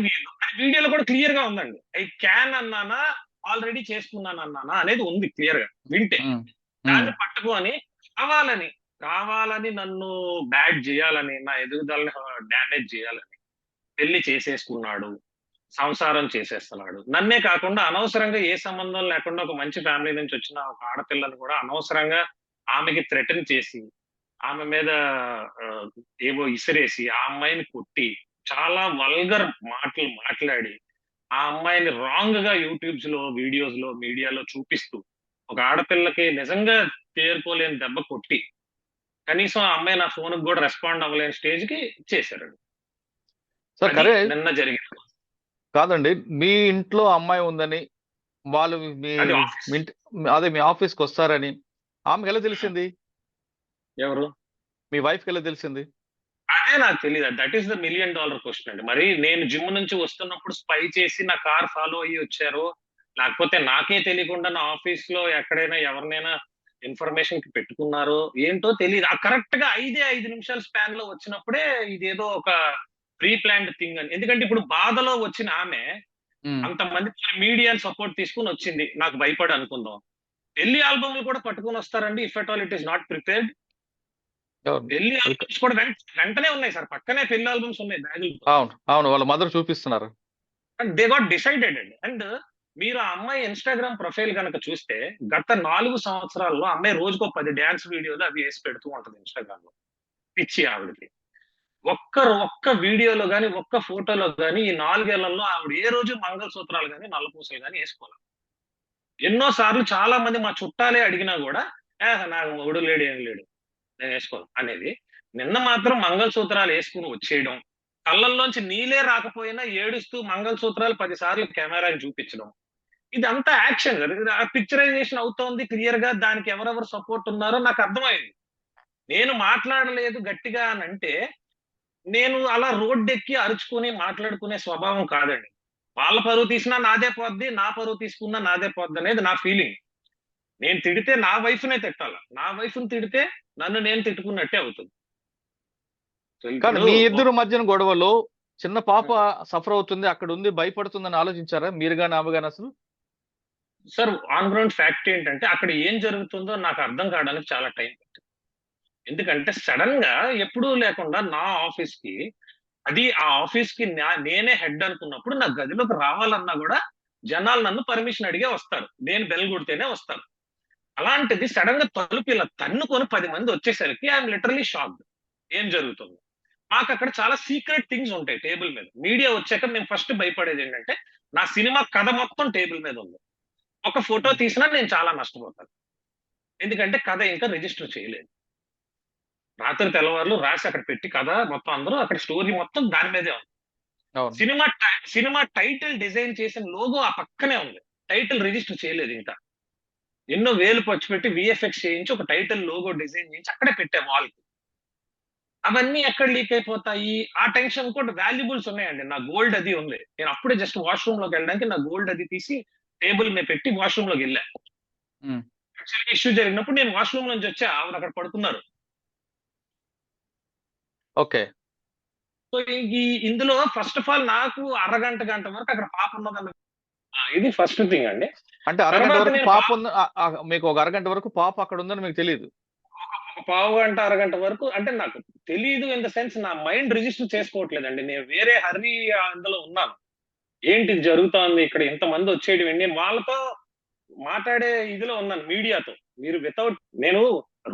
వీడియోలో కూడా క్లియర్ గా ఉందండి, ఐ క్యాన్ అన్నానా, ఆల్రెడీ చేసుకున్నాను అన్నానా అనేది ఉంది క్లియర్ గా వింటే. దాన్ని పట్టుకొని కావాలని నన్ను బ్యాడ్ చేయాలని, నా ఎదుగుదలని డ్యామేజ్ చేయాలని పెళ్లి చేసేసుకున్నాడు, సంసారం చేసేస్తున్నాడు. నన్నే కాకుండా అనవసరంగా ఏ సంబంధం లేకుండా ఒక మంచి ఫ్యామిలీ నుంచి వచ్చిన ఒక ఆడపిల్లని కూడా అనవసరంగా ఆమెకి థ్రెటన్ చేసి, ఆమె మీద ఏవో ఇసిరేసి, ఆ అమ్మాయిని కొట్టి, చాలా వల్గర్ మాటలు మాట్లాడి, ఆ అమ్మాయిని రాంగ్ గా యూట్యూబ్స్ లో, వీడియోస్ లో, మీడియాలో చూపిస్తూ, ఒక ఆడపిల్లకి నిజంగా తేరుకోలేని దెబ్బ కొట్టి, కనీసం ఆ అమ్మాయి నా ఫోన్ కూడా రెస్పాండ్ అవ్వలేని స్టేజ్ కి చేశారు. సార్ అది కరే నిన్న జరిగింది. కాదండి, మీ ఇంట్లో అమ్మాయి ఉందని వాళ్ళు మీ అది ఆఫీస్. మీ ఇంటి అదే మీ ఆఫీస్కి వస్తారని ఆమెకి ఎలా తెలిసింది? ఎవరు? మీ వైఫ్కి ఎలా తెలిసింది? అదే నాకు తెలియదు. That is the $1 million question అండి. మరి నేను జిమ్ నుంచి వస్తున్నప్పుడు స్పై చేసి నా కార్ ఫాలో అయ్యి వచ్చారో, లేకపోతే నాకే తెలియకుండా నా ఆఫీస్ లో ఎక్కడైనా ఎవరినైనా ఇన్ఫర్మేషన్ కి పెట్టుకున్నారో ఏంటో తెలియదు. ఆ కరెక్ట్ గా 5 నిమిషాల స్పాన్ లో వచ్చినప్పుడే ఇదేదో ఒక ప్రీ ప్లాన్డ్ థింగ్ అని. ఎందుకంటే ఇప్పుడు బాధలో వచ్చిన ఆమె ఉమ్. అంతమంది మీడియా సపోర్ట్ తీసుకుని వచ్చింది, నాకు భయపడి అనుకుందాం. పెళ్లి ఆల్బమ్లు కూడా పట్టుకొని వస్తారండి, if at all it is not prepared. అవును పెళ్లి ఆల్బమ్స్ కూడా వెంటనే ఉన్నాయి సార్, పక్కనే పెళ్లి ఆల్బమ్స్ ఉన్నాయి బ్యాగులు. అవును అవును, వాళ్ళ మదర్ చూపిస్తున్నారు. అండ్ దే గాట్ డిసైడెడ్ అండి. అండ్ మీరు ఆ అమ్మాయి ఇన్స్టాగ్రామ్ ప్రొఫైల్ కనుక చూస్తే, గత 4 సంవత్సరాల్లో అమ్మాయి రోజుకో 10 డాన్స్ వీడియోలు అవి వేసి పెడుతూ ఉంటది ఇన్స్టాగ్రామ్ లో. పిచ్చి ఆవిడకి. ఒక్క వీడియోలో గానీ, ఒక్క ఫోటోలో గానీ ఈ 4 ఏళ్లలో ఆవిడ ఏ రోజు మంగళసూత్రాలు గానీ, నల్లపూసలు గానీ వేసుకోవాలి. ఎన్నో సార్లు చాలా మంది మా చుట్టాలే అడిగినా కూడా, నాకు మొగుడు లేడు, ఏం లేడు, నేను వేసుకోను అనేది. నిన్న మాత్రం మంగళసూత్రాలు వేసుకుని వచ్చేయడం, కళ్ళల్లోంచి నీలే రాకపోయినా ఏడుస్తూ మంగళసూత్రాలు 10 సార్లు కెమెరాని చూపించడం, ఇదంతా యాక్షన్. పిక్చరైజేషన్ అవుతోంది క్లియర్ గా. దానికి ఎవరెవరు సపోర్ట్ ఉన్నారో నాకు అర్థమైంది. నేను మాట్లాడలేదు గట్టిగా అని అంటే, నేను అలా రోడ్డెక్కి అరుచుకుని మాట్లాడుకునే స్వభావం కాదండి. వాళ్ళ పరువు తీసినా నాదే పోద్ది, నా పరువు తీసుకున్నా నాదే పోద్ది అనేది నా ఫీలింగ్. నేను తిడితే నా వైఫ్నే తిట్టాల, నా వైఫ్ని తిడితే నన్ను నేను తిట్టుకున్నట్టే అవుతుంది. సో కానీ ఇప్పుడు మీ ఇద్దరు మధ్యన గొడవలో చిన్న పాప సఫర్ అవుతుంది, అక్కడ ఉంది, భయపడుతుందని ఆలోచించారా మీరు గాని ఆమె గాని? అసలు సార్, ఆన్ గ్రౌండ్ ఫ్యాక్ట్ ఏంటంటే, అక్కడ ఏం జరుగుతుందో నాకు అర్థం కావడానికి చాలా టైం పట్టింది. ఎందుకంటే సడన్ గా ఎప్పుడూ లేకుండా నా ఆఫీస్ కి, అది ఆ ఆఫీస్ కి నేనే హెడ్ అనుకున్నప్పుడు, నా గదిలోకి రావాలన్నా కూడా జనాలు నన్ను పర్మిషన్ అడిగే వస్తారు, నేను బెల్ కొడితేనే వస్తారు. అలాంటిది సడన్ గా తలుపు ఇలా తన్నుకొని 10 మంది వచ్చేసరికి ఐఎమ్ లిటరలీ షాక్డ్. ఏం జరుగుతుంది? మాకు అక్కడ చాలా సీక్రెట్ థింగ్స్ ఉంటాయి టేబుల్ మీద. మీడియా వచ్చాక మేము ఫస్ట్ భయపడేది ఏంటంటే, నా సినిమా కథ మొత్తం టేబుల్ మీద ఉంది. ఒక ఫోటో తీసినా నేను చాలా నష్టపోతాను. ఎందుకంటే కథ ఇంకా రిజిస్టర్ చేయలేదు. రాత్రి తెల్లవారులు రాసి అక్కడ పెట్టి కథ మొత్తం అందరూ అక్కడ స్టోరీ మొత్తం దాని మీదే ఉంది. అవును. సినిమా టైటిల్ డిజైన్ చేసిన లోగో ఆ పక్కనే ఉంది. టైటిల్ రిజిస్టర్ చేయలేదు ఇంకా. ఎన్నో వేలు ఖర్చు పెట్టి విఎఫ్ఎక్స్ చేయించి ఒక టైటిల్ లోగో డిజైన్ చేయించి అక్కడే పెట్టే వాల్ కి. అవన్నీ ఎక్కడ లీక్ అయిపోతాయి? ఆ టెన్షన్ కూడా. వాల్యుబుల్స్ ఉన్నాయండి, నా గోల్డ్ అది ఉంది. నేను అప్పుడే జస్ట్ వాష్రూమ్ లోకి వెళ్ళడానికి నా గోల్డ్ అది తీసి టేబుల్ మీద పెట్టి వాష్రూమ్ లోకి వెళ్ళా. ఉమ్. యాక్చువల్గా ఇష్యూ జరిగినప్పుడు నేను వాష్రూమ్ నుంచి వచ్చా, ఆవిడ అక్కడ పడుతున్నారు. ఓకే. సో ఇందులో ఫస్ట్ ఆఫ్ ఆల్ నాకు అరగంట గంట వరకు అక్కడ పాప ఉన్నదన్న, ఇది ఫస్ట్ థింగ్ అండి. అంటే అరగంట తర్వాత వరకు నేను పాప ఉంది, మీకు ఒక అరగంట వరకు పాప అక్కడ ఉందని మీకు తెలియదు? ఒక పావు గంట అరగంట వరకు అంటే నాకు తెలియదు ఇన్ ద సెన్స్, నా మైండ్ రిజిస్టర్ చేసుకోవట్లేదండి. నేను వేరే హర్రీ అందులో ఉన్నాను. ఏంటి ఇది జరుగుతోంది ఇక్కడ, ఇంతమంది వచ్చేయడం ఏంటి, నేను వాళ్ళతో మాట్లాడే ఇదిలో ఉన్నాను, మీడియాతో. మీరు వితౌట్, నేను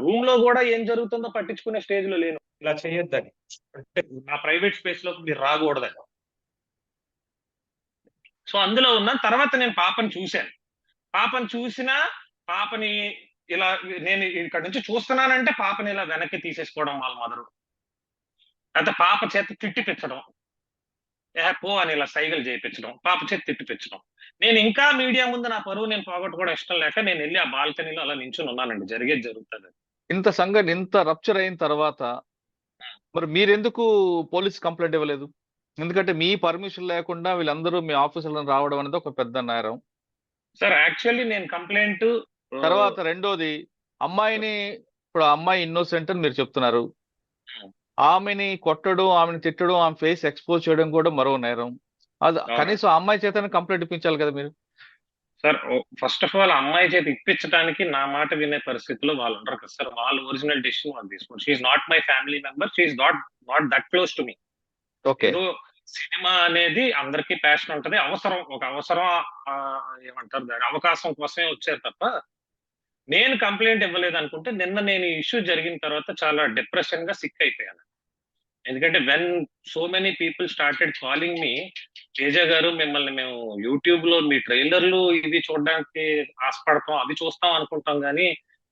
రూమ్ లో కూడా ఏం జరుగుతుందో పట్టించుకునే స్టేజ్ లో లేను. ఇలా చేయొద్దని, అంటే నా ప్రైవేట్ స్పేస్ లోకి మీరు రాకూడదని. సో అందులో ఉన్న తర్వాత నేను పాపని చూశాను. పాపని చూసినా, పాపని ఇలా నేను ఇక్కడ నుంచి చూస్తున్నానంటే పాపని ఇలా వెనక్కి తీసేసుకోవడం వాళ్ళ మదరు, అయితే పాప చేత తిట్టిపించడం, పో అని ఇలా సైగలు చేయించడం, పాప చేత తిట్టిపించడం. నేను ఇంకా మీడియా ముందు నా పరువు నేను పోగొట్టుకోవడం ఇష్టం లేక నేను వెళ్ళి ఆ బాల్కనీలో అలా నించుని ఉన్నానండి. జరిగేది జరుగుతుంది. ఇంత సంఘటన ఇంత రప్చర్ అయిన తర్వాత మరి మీరెందుకు పోలీస్ కంప్లైంట్ ఇవ్వలేదు? ఎందుకంటే మీ పర్మిషన్ లేకుండా వీళ్ళందరూ మీ ఆఫీసులో రావడం అనేది ఒక పెద్ద నేరం. సార్ యాక్చువల్లీ నేను కంప్లైంట్ తర్వాత రెండోది, అమ్మాయిని, ఇప్పుడు ఆ అమ్మాయి ఇన్నోసెంట్ అని మీరు చెప్తున్నారు, ఆమెని కొట్టడం, ఆమెను తిట్టడం, ఆమె ఫేస్ ఎక్స్పోజ్ చేయడం కూడా మరో నేరం. అది కనీసం ఆ అమ్మాయి చేతనే కంప్లైంట్ ఇప్పించాలి కదా మీరు? సార్ ఫస్ట్ ఆఫ్ ఆల్ అమ్మాయి చేతి ఇప్పించడానికి నా మాట వినే పరిస్థితిలో వాళ్ళు ఉండరు కదా సార్. వాళ్ళు ఒరిజినల్ డెసిషన్ వాళ్ళు తీసుకోండి. She's not my family member, she's not that close to me. Okay. Cinema అనేది అందరికీ ప్యాషన్ ఉంటది. ఒక అవసరం ఏమంటారు దాని అవకాశం కోసమే వచ్చారు తప్ప, నేను కంప్లెయింట్ ఇవ్వలేదు అనుకుంటే నిన్న నేను ఈ ఇష్యూ జరిగిన తర్వాత చాలా డిప్రెషన్ గా సిక్ అయిపోయాను. ఎందుకంటే when so many people started calling మీ, తేజ గారు మిమ్మల్ని మేము యూట్యూబ్ లో మీ ట్రైలర్లు ఇవి చూడడానికి ఆశపడతాం, అవి చూస్తాం అనుకుంటాం కానీ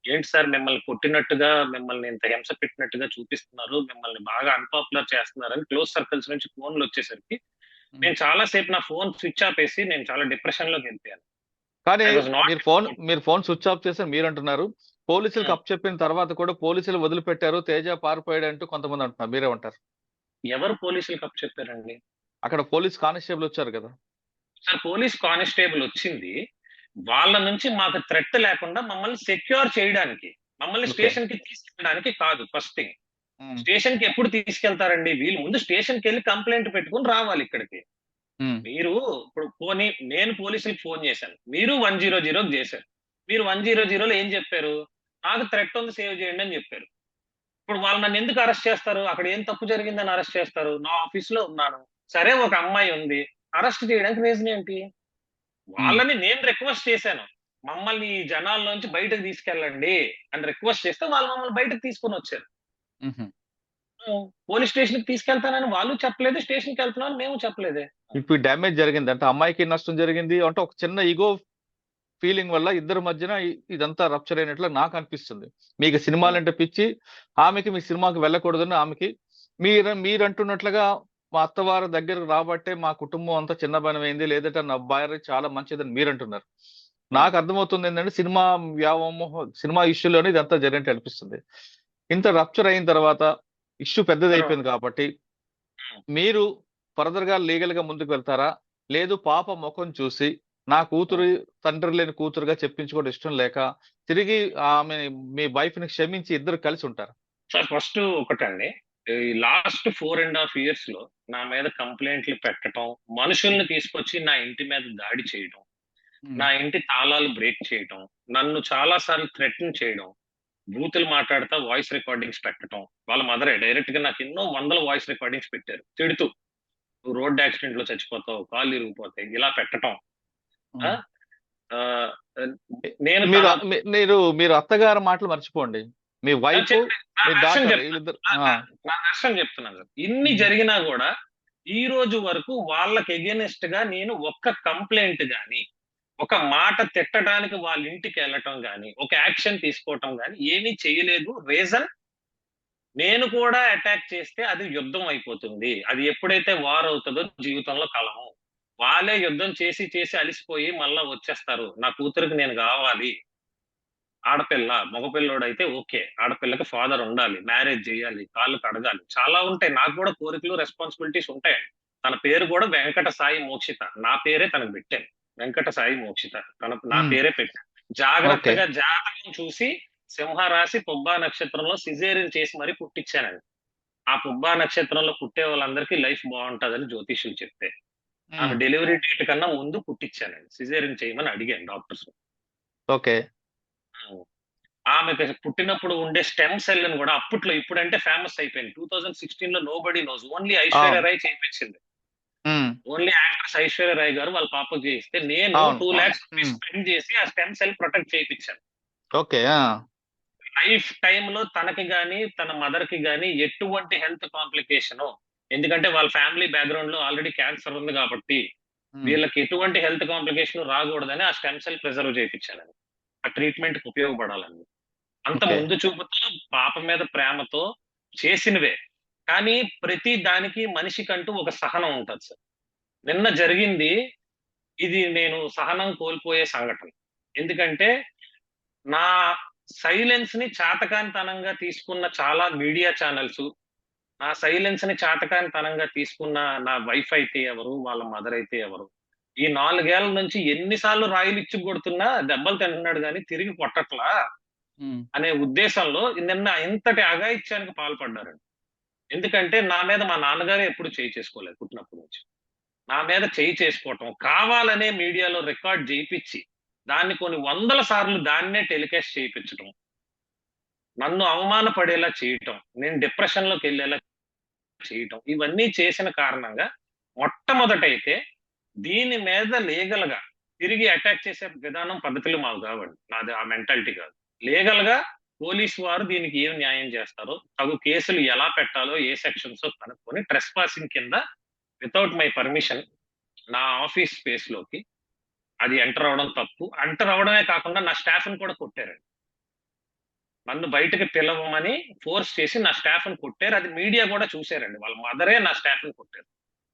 ఏంటి సార్ మిమ్మల్ని కొట్టినట్టుగా, మిమ్మల్ని ఇంత హింస పెట్టినట్టుగా చూపిస్తున్నారు, మిమ్మల్ని బాగా అన్పాపులర్ చేస్తున్నారని క్లోజ్ సర్కిల్స్ నుంచి ఫోన్లు వచ్చేసరికి నేను చాలా సేపు నా ఫోన్ స్విచ్ ఆఫ్ వేసి నేను చాలా డిప్రెషన్ లోకి వెళ్ళిపోయాను. కానీ I was not- మీరు ఫోన్ స్విచ్ ఆఫ్ చేసి మీరు అంటున్నారు, పోలీసులకు అప్ చెప్పిన తర్వాత కూడా పోలీసులు వదిలిపెట్టారు, తేజ పారిపోయాడు అంటూ కొంతమంది అంటున్నారు, మీరే ఉంటారు. ఎవరు పోలీసులకు అప్ చెప్పారండి? అక్కడ పోలీస్ కానిస్టేబుల్ వచ్చారు కదా. సార్ పోలీస్ కానిస్టేబుల్ వచ్చింది వాళ్ళ నుంచి మాకు థ్రెట్ లేకుండా మమ్మల్ని సెక్యూర్ చేయడానికి, మమ్మల్ని Okay. స్టేషన్ కి తీసుకెళ్ళడానికి కాదు. ఫస్ట్ థింగ్, స్టేషన్ కి ఎప్పుడు తీసుకెళ్తారండి? వీళ్ళు ముందు స్టేషన్ కి వెళ్ళి కంప్లైంట్ పెట్టుకుని రావాలి ఇక్కడికి. మీరు ఇప్పుడు నేను పోలీసులకు ఫోన్ చేశాను, మీరు 100 చేశారు. మీరు 100లో ఏం చెప్పారు? నాకు థ్రెట్ ఉంది, సేవ్ చేయండి అని చెప్పారు. ఇప్పుడు వాళ్ళు నన్ను ఎందుకు అరెస్ట్ చేస్తారు? అక్కడ ఏం తప్పు జరిగిందని అరెస్ట్ చేస్తారు? నా ఆఫీస్ లో ఉన్నాను, సరే ఒక అమ్మాయి ఉంది, అరెస్ట్ చేయడానికి రీజన్ ఏంటి? వాళ్ళని నేను రిక్వెస్ట్ చేశాను, మమ్మల్ని ఈ జనాల్లోంచి బయటకు తీసుకెళ్ళండి అని రిక్వెస్ట్ చేస్తే వాళ్ళు మమ్మల్ని బయటకు తీసుకొని వచ్చారు. పోలీస్ స్టేషన్ కి తీసుకెళ్తానని వాళ్ళు చెప్పలేదు, స్టేషన్ కి వెళ్తున్నాను మేము చెప్పలేదే. ఇప్పుడు డ్యామేజ్ జరిగింది అంటే అమ్మాయికి నష్టం జరిగింది అంటే ఒక చిన్న ఈగో ఫీలింగ్ వల్ల ఇద్దరి మధ్యన ఇదంతా రప్చర్ అయినట్లు నాకు అనిపిస్తుంది. మీకు సినిమాలంటే పిచ్చి, ఆమెకి మీ సినిమాకి వెళ్ళకూడదని ఆమెకి. మీరు అంటున్నట్లుగా మా అత్తవారి దగ్గరకు రాబట్టే మా కుటుంబం అంతా చిన్నబనమైంది, లేదంటే నా భార్య చాలా మంచిదని మీరు అంటున్నారు. నాకు అర్థమవుతుంది ఏంటంటే సినిమా ఇష్యూలోనే ఇదంతా జరిగినట్టు అనిపిస్తుంది. ఇంత రప్చర్ అయిన తర్వాత ఇష్యూ పెద్దది అయిపోయింది కాబట్టి మీరు ఫర్దర్ గా లీగల్ గా ముందుకు వెళ్తారా, లేదు పాప ముఖం చూసి నా కూతురు తండ్రి లేని కూతురుగా చెప్పించుకోవడం ఇష్టం లేక తిరిగి ఆమె మీ వైఫ్ ని క్షమించి ఇద్దరు కలిసి ఉంటారు? సార్ ఫస్ట్ ఒకటండి, ఈ లాస్ట్ 4.5 years లో నా మీద కంప్లైంట్లు పెట్టడం, మనుషుల్ని తీసుకొచ్చి నా ఇంటి మీద దాడి చేయడం, నా ఇంటి తాళాలు బ్రేక్ చేయడం, నన్ను చాలా సార్లు థ్రెటన్ చేయడం, బూతులు మాట్లాడుతా వాయిస్ రికార్డింగ్స్ పెట్టడం, వాళ్ళ మదరే డైరెక్ట్ గా నాకు ఎన్నో వందల వాయిస్ రికార్డింగ్స్ పెట్టారు తిడుతూ, నువ్వు రోడ్ యాక్సిడెంట్ లో చచ్చిపోతావు, కాళ్ళు ఇరిగిపోతాయి, ఇలా పెట్టడం. మీరు అత్తగారి మాటలు మర్చిపోండి, మీ వైఫ్ మీ డాక్టర్ వీళ్ళిద్దరు. నా నష్టం చెప్తున్నాను సార్. ఇన్ని జరిగినా కూడా ఈ రోజు వరకు వాళ్ళకి ఎగెనిస్ట్ గా నేను ఒక్క కంప్లైంట్ గాని, ఒక మాట తిట్టడానికి వాళ్ళ ఇంటికి వెళ్ళటం గాని, ఒక యాక్షన్ తీసుకోవటం గాని ఏమీ చేయలేదు. రీజన్, నేను కూడా అటాక్ చేస్తే అది యుద్ధం అయిపోతుంది. అది ఎప్పుడైతే వార్ అవుతుందో జీవితంలో కలము. వాళ్ళే యుద్ధం చేసి చేసి అలిసిపోయి మళ్ళా వచ్చేస్తారు. నా కూతురికి నేను కావాలి, ఆడపిల్ల, మగపిల్లోడైతే ఓకే, ఆడపిల్లకి ఫాదర్ ఉండాలి, మ్యారేజ్ చేయాలి, కాళ్ళు కడగాలి, చాలా ఉంటాయి. నాకు కూడా కోరికలు, రెస్పాన్సిబిలిటీస్ ఉంటాయి. తన పేరు కూడా వెంకట సాయి మోక్షిత, నా పేరే తనకు పెట్టాను, వెంకట సాయి మోక్షిత, నా పేరే పెట్టాను. జాగ్రత్తగా జాతకం చూసి సింహరాశి పుబ్బా నక్షత్రంలో సిజేరియన్ చేసి మరీ పుట్టించానండి. ఆ పుబ్బా నక్షత్రంలో పుట్టే వాళ్ళందరికీ లైఫ్ బాగుంటదని జ్యోతిష్యులు చెప్తే ఆమె డెలివరీ డేట్ కన్నా ముందు పుట్టించానండి. సిజేరియన్ చేయమని అడిగాను డాక్టర్స్. ఓకే. ఆమెకు పుట్టినప్పుడు ఉండే స్టెమ్ సెల్ ని కూడా అప్పట్లో, ఇప్పుడంటే ఫేమస్ అయిపోయింది. 2016 లో nobody knows, only Aishwarya Rai చేయించింది. ఓన్లీ యాక్ట్రెస్ ఐశ్వర్య రాయ్ గారు వాళ్ళ పాపకు చేయిస్తే నేను 2 lakhs స్పెండ్ చేసి ఆ స్టెమ్ సెల్ ప్రొటెక్ట్ చేయించాను. ఓకే. లైఫ్ టైమ్ లో తనకి గాని తన మదర్ కి గాని ఎటువంటి హెల్త్ కాంప్లికేషన్, ఎందుకంటే వాళ్ళ ఫ్యామిలీ బ్యాక్గ్రౌండ్ లో ఆల్రెడీ క్యాన్సర్ ఉంది కాబట్టి వీళ్ళకి ఎటువంటి హెల్త్ కాంప్లికేషన్ రాకూడదని ఆ స్టెమ్ సెల్ ప్రిజర్వ్ చేయించాను. ఆ ట్రీట్మెంట్ కి ఉపయోగపడాలని అంత ముందు చూపుతో, పాప మీద ప్రేమతో చేసినవే. కానీ ప్రతి దానికి మనిషికంటూ ఒక సహనం ఉంటుంది సార్. నిన్న జరిగింది ఇది నేను సహనం కోల్పోయే సంఘటన. ఎందుకంటే నా సైలెన్స్ ని చాతకానితనంగా తీసుకున్న చాలా మీడియా ఛానల్స్, నా సైలెన్స్ ని చాతకానితనంగా తీసుకున్న నా వైఫ్ అయితే ఎవరు, వాళ్ళ మదర్ అయితే ఎవరు, ఈ 4 ఏళ్ల నుంచి ఎన్నిసార్లు రాయిలు ఇచ్చి కొడుతున్నా దెబ్బలు తింటున్నాడు కానీ తిరిగి కొట్టట్లా అనే ఉద్దేశంలో నిన్న ఇంతటి అఘాయిత్యానికి పాల్పడ్డారండి. ఎందుకంటే నా మీద మా నాన్నగారే ఎప్పుడు చేయి చేసుకోలేదు. పుట్టినప్పటి నుంచి నా మీద చేయి చేసుకోవటం, కావాలనే మీడియాలో రికార్డ్ చేయించి దాన్ని కొన్ని 100 సార్లు దాన్నే టెలికాస్ట్ చేయించడం, నన్ను అవమానపడేలా చేయటం, నేను డిప్రెషన్ లోకి వెళ్ళేలా చేయటం, ఇవన్నీ చేసిన కారణంగా మొట్టమొదటైతే దీని మీద లీగల్ గా తిరిగి అటాక్ చేసే విధానం పద్ధతులు మాకు కావండి, నాది ఆ మెంటాలిటీ కాదు. లీగల్ గా పోలీసు వారు దీనికి ఏం న్యాయం చేస్తారో, తగు కేసులు ఎలా పెట్టాలో, ఏ సెక్షన్స్ కనుక్కొని ట్రెస్ పాసింగ్ కింద వితౌట్ మై పర్మిషన్ నా ఆఫీస్ స్పేస్ లోకి అది ఎంటర్ అవడం తప్పు. ఎంటర్ అవడమే కాకుండా నా స్టాఫ్ ని కూడా కొట్టారండి. నన్ను బయటకు పిలవమని ఫోర్స్ చేసి నా స్టాఫ్ ని కొట్టారు. అది మీడియా కూడా చూశారండి. వాళ్ళ మదరే నా స్టాఫ్ ని కొట్టారు.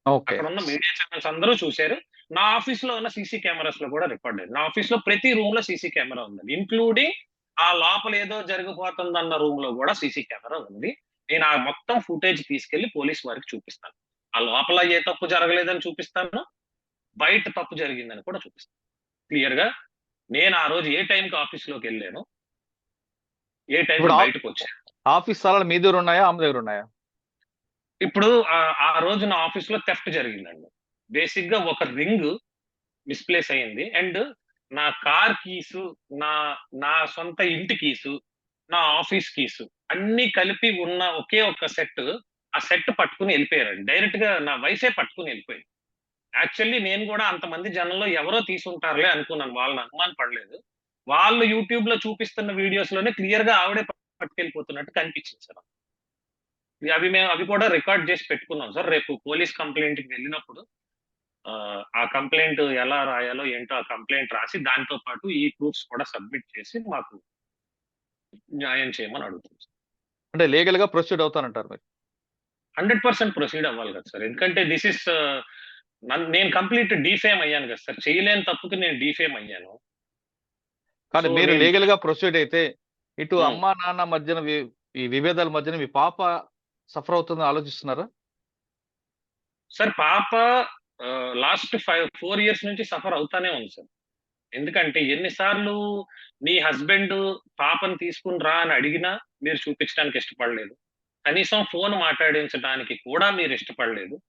ఓకే. అక్కడ ఉన్న మీడియా ఛానల్స్ అందరూ చూశారు. నా ఆఫీస్ లో ఉన్న సీసీ కెమెరాస్ లో కూడా రికార్డ్ అయ్యింది. నా ఆఫీస్ లో ప్రతి రూమ్ లో సీసీ కెమెరా ఉందండి, ఇంక్లూడింగ్ ఆ లోపల ఏదో జరిగిపోతుందన్న రూమ్ లో కూడా సీసీ కెమెరా ఉంది. నేను ఆ మొత్తం ఫుటేజ్ తీసుకెళ్లి పోలీస్ వారికి చూపిస్తాను. ఆ లోపల ఏ తప్పు జరగలేదని చూపిస్తాను, బయట తప్పు జరిగిందని కూడా చూపిస్తాను క్లియర్ గా. నేను ఆ రోజు ఏ టైంకి ఆఫీస్ లోకి వెళ్ళాను, ఏ టైం ఇప్పుడు బయటకు వచ్చాను. ఆఫీస్ స్థలాలు మీ దగ్గర ఉన్నాయా, ఆమె దగ్గర ఉన్నాయా? ఇప్పుడు ఆ రోజు నా ఆఫీస్ లో థెఫ్ట్ జరిగిందండి. బేసిక్ గా ఒక రింగ్ మిస్ప్లేస్ అయ్యింది, అండ్ నా కార్ కీసు, నా నా సొంత ఇంటి కీసు, నా ఆఫీస్ కీసు అన్ని కలిపి ఉన్న ఒకే ఒక సెట్. ఆ సెట్ పట్టుకుని వెళ్ళిపోయారండి. డైరెక్ట్ గా నా వైఫే పట్టుకుని వెళ్ళిపోయింది. యాక్చువల్లీ నేను కూడా అంతమంది జనంలో ఎవరో తీసుంటారులే అనుకున్నాను, వాళ్ళని అనుమానం పడలేదు. వాళ్ళు యూట్యూబ్ లో చూపిస్తున్న వీడియోస్ లోనే క్లియర్ గా ఆవిడే పట్టుకెళ్ళిపోతున్నట్టు కనిపించింది సార్. అవి కూడా రికార్డ్ చేసి పెట్టుకున్నాం సార్. రేపు పోలీస్ కంప్లైంట్ కి వెళ్ళినప్పుడు ఆ కంప్లైంట్ ఎలా రాయాలో ఏంటో ఆ కంప్లైంట్ రాసి దాంతో పాటు ఈ ప్రూఫ్స్ కూడా సబ్మిట్ చేసి మాకు న్యాయం చేయమని అడుగుతుంది. అంటే లీగల్ గా ప్రొసీడ్ అవుతానంటారు మీరు? 100% ప్రొసీడ్ అవ్వాలి కదా సార్. ఎందుకంటే దిస్ ఇస్ నేను కంప్లీట్ డీఫేమ్ అయ్యాను కదా సార్. చేయలేని తప్పుకి నేను డీఫేమ్ అయ్యాను. కానీ So, మీరు నేను- లీగల్ గా ప్రొసీడ్ అయితే ఇటు Hmm. అమ్మా నాన్న మధ్యన ఈ విభేదాల మధ్యన మీ పాప సఫర్ అవుతుందని ఆలోచిస్తున్నారా? సార్ పాప లాస్ట్ 4 years నుంచి సఫర్ అవుతానే ఉంది సార్. ఎందుకంటే ఎన్నిసార్లు నీ హస్బెండ్ పాపను తీసుకుని రా అని అడిగినా మీరు చూపించడానికి ఇష్టపడలేదు. కనీసం ఫోన్ మాట్లాడించడానికి కూడా మీరు ఇష్టపడలేదు.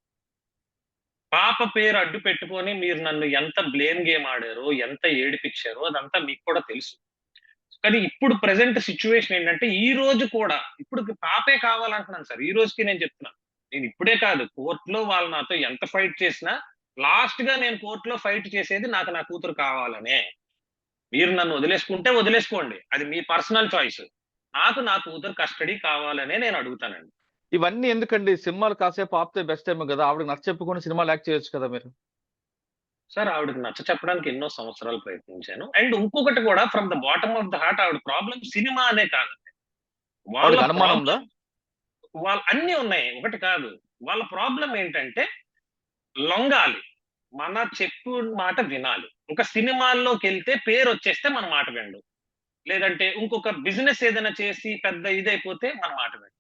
పాప పేరు అడ్డు పెట్టుకొని మీరు నన్ను ఎంత బ్లేమ్ గేమ్ ఆడారో, ఎంత ఏడిపించారో అదంతా మీకు కూడా తెలుసు. కానీ ఇప్పుడు ప్రెసెంట్ సిచ్యువేషన్ ఏంటంటే ఈ రోజు కూడా ఇప్పుడు పాపే కావాలంటున్నాను సార్. ఈ రోజుకి నేను చెప్తున్నాను, నేను ఇప్పుడే కాదు, కోర్టులో వాళ్ళు నాతో ఎంత ఫైట్ చేసినా లాస్ట్ గా నేను కోర్టులో ఫైట్ చేసేది నాకు నా కూతురు కావాలనే. మీరు నన్ను వదిలేసుకుంటే వదిలేసుకోండి, అది మీ పర్సనల్ చాయిస్. నాకు నా కూతురు కస్టడీ కావాలనే నేను అడుగుతానండి. ఇవన్నీ ఎందుకండి? సినిమాలు కాసేపు ఆపితే బెస్ట్ ఏమో కదా, ఆవిడకి నచ్చ చెప్పుకొని సినిమాలు యాక్ట్ చేయొచ్చు కదా మీరు. సార్ ఆవిడకి నచ్చ చెప్పడానికి ఎన్నో సంవత్సరాలు ప్రయత్నించాను. అండ్ ఇంకొకటి కూడా from the bottom of the heart ఆవిడ ప్రాబ్లం సినిమా అనే కాదండి. వాళ్ళ ఆవిడకి అనుమానం ఉందా? వాళ్ళ అన్ని ఉన్నాయి, ఒకటి కాదు. వాళ్ళ ప్రాబ్లం ఏంటంటే లొంగాలి, మన చెప్పు మాట వినాలి. ఒక సినిమాల్లోకి వెళ్తే పేరు వచ్చేస్తే మన మాట వినడు, లేదంటే ఇంకొక బిజినెస్ ఏదైనా చేసి పెద్ద ఇదైపోతే మన మాట వినడు.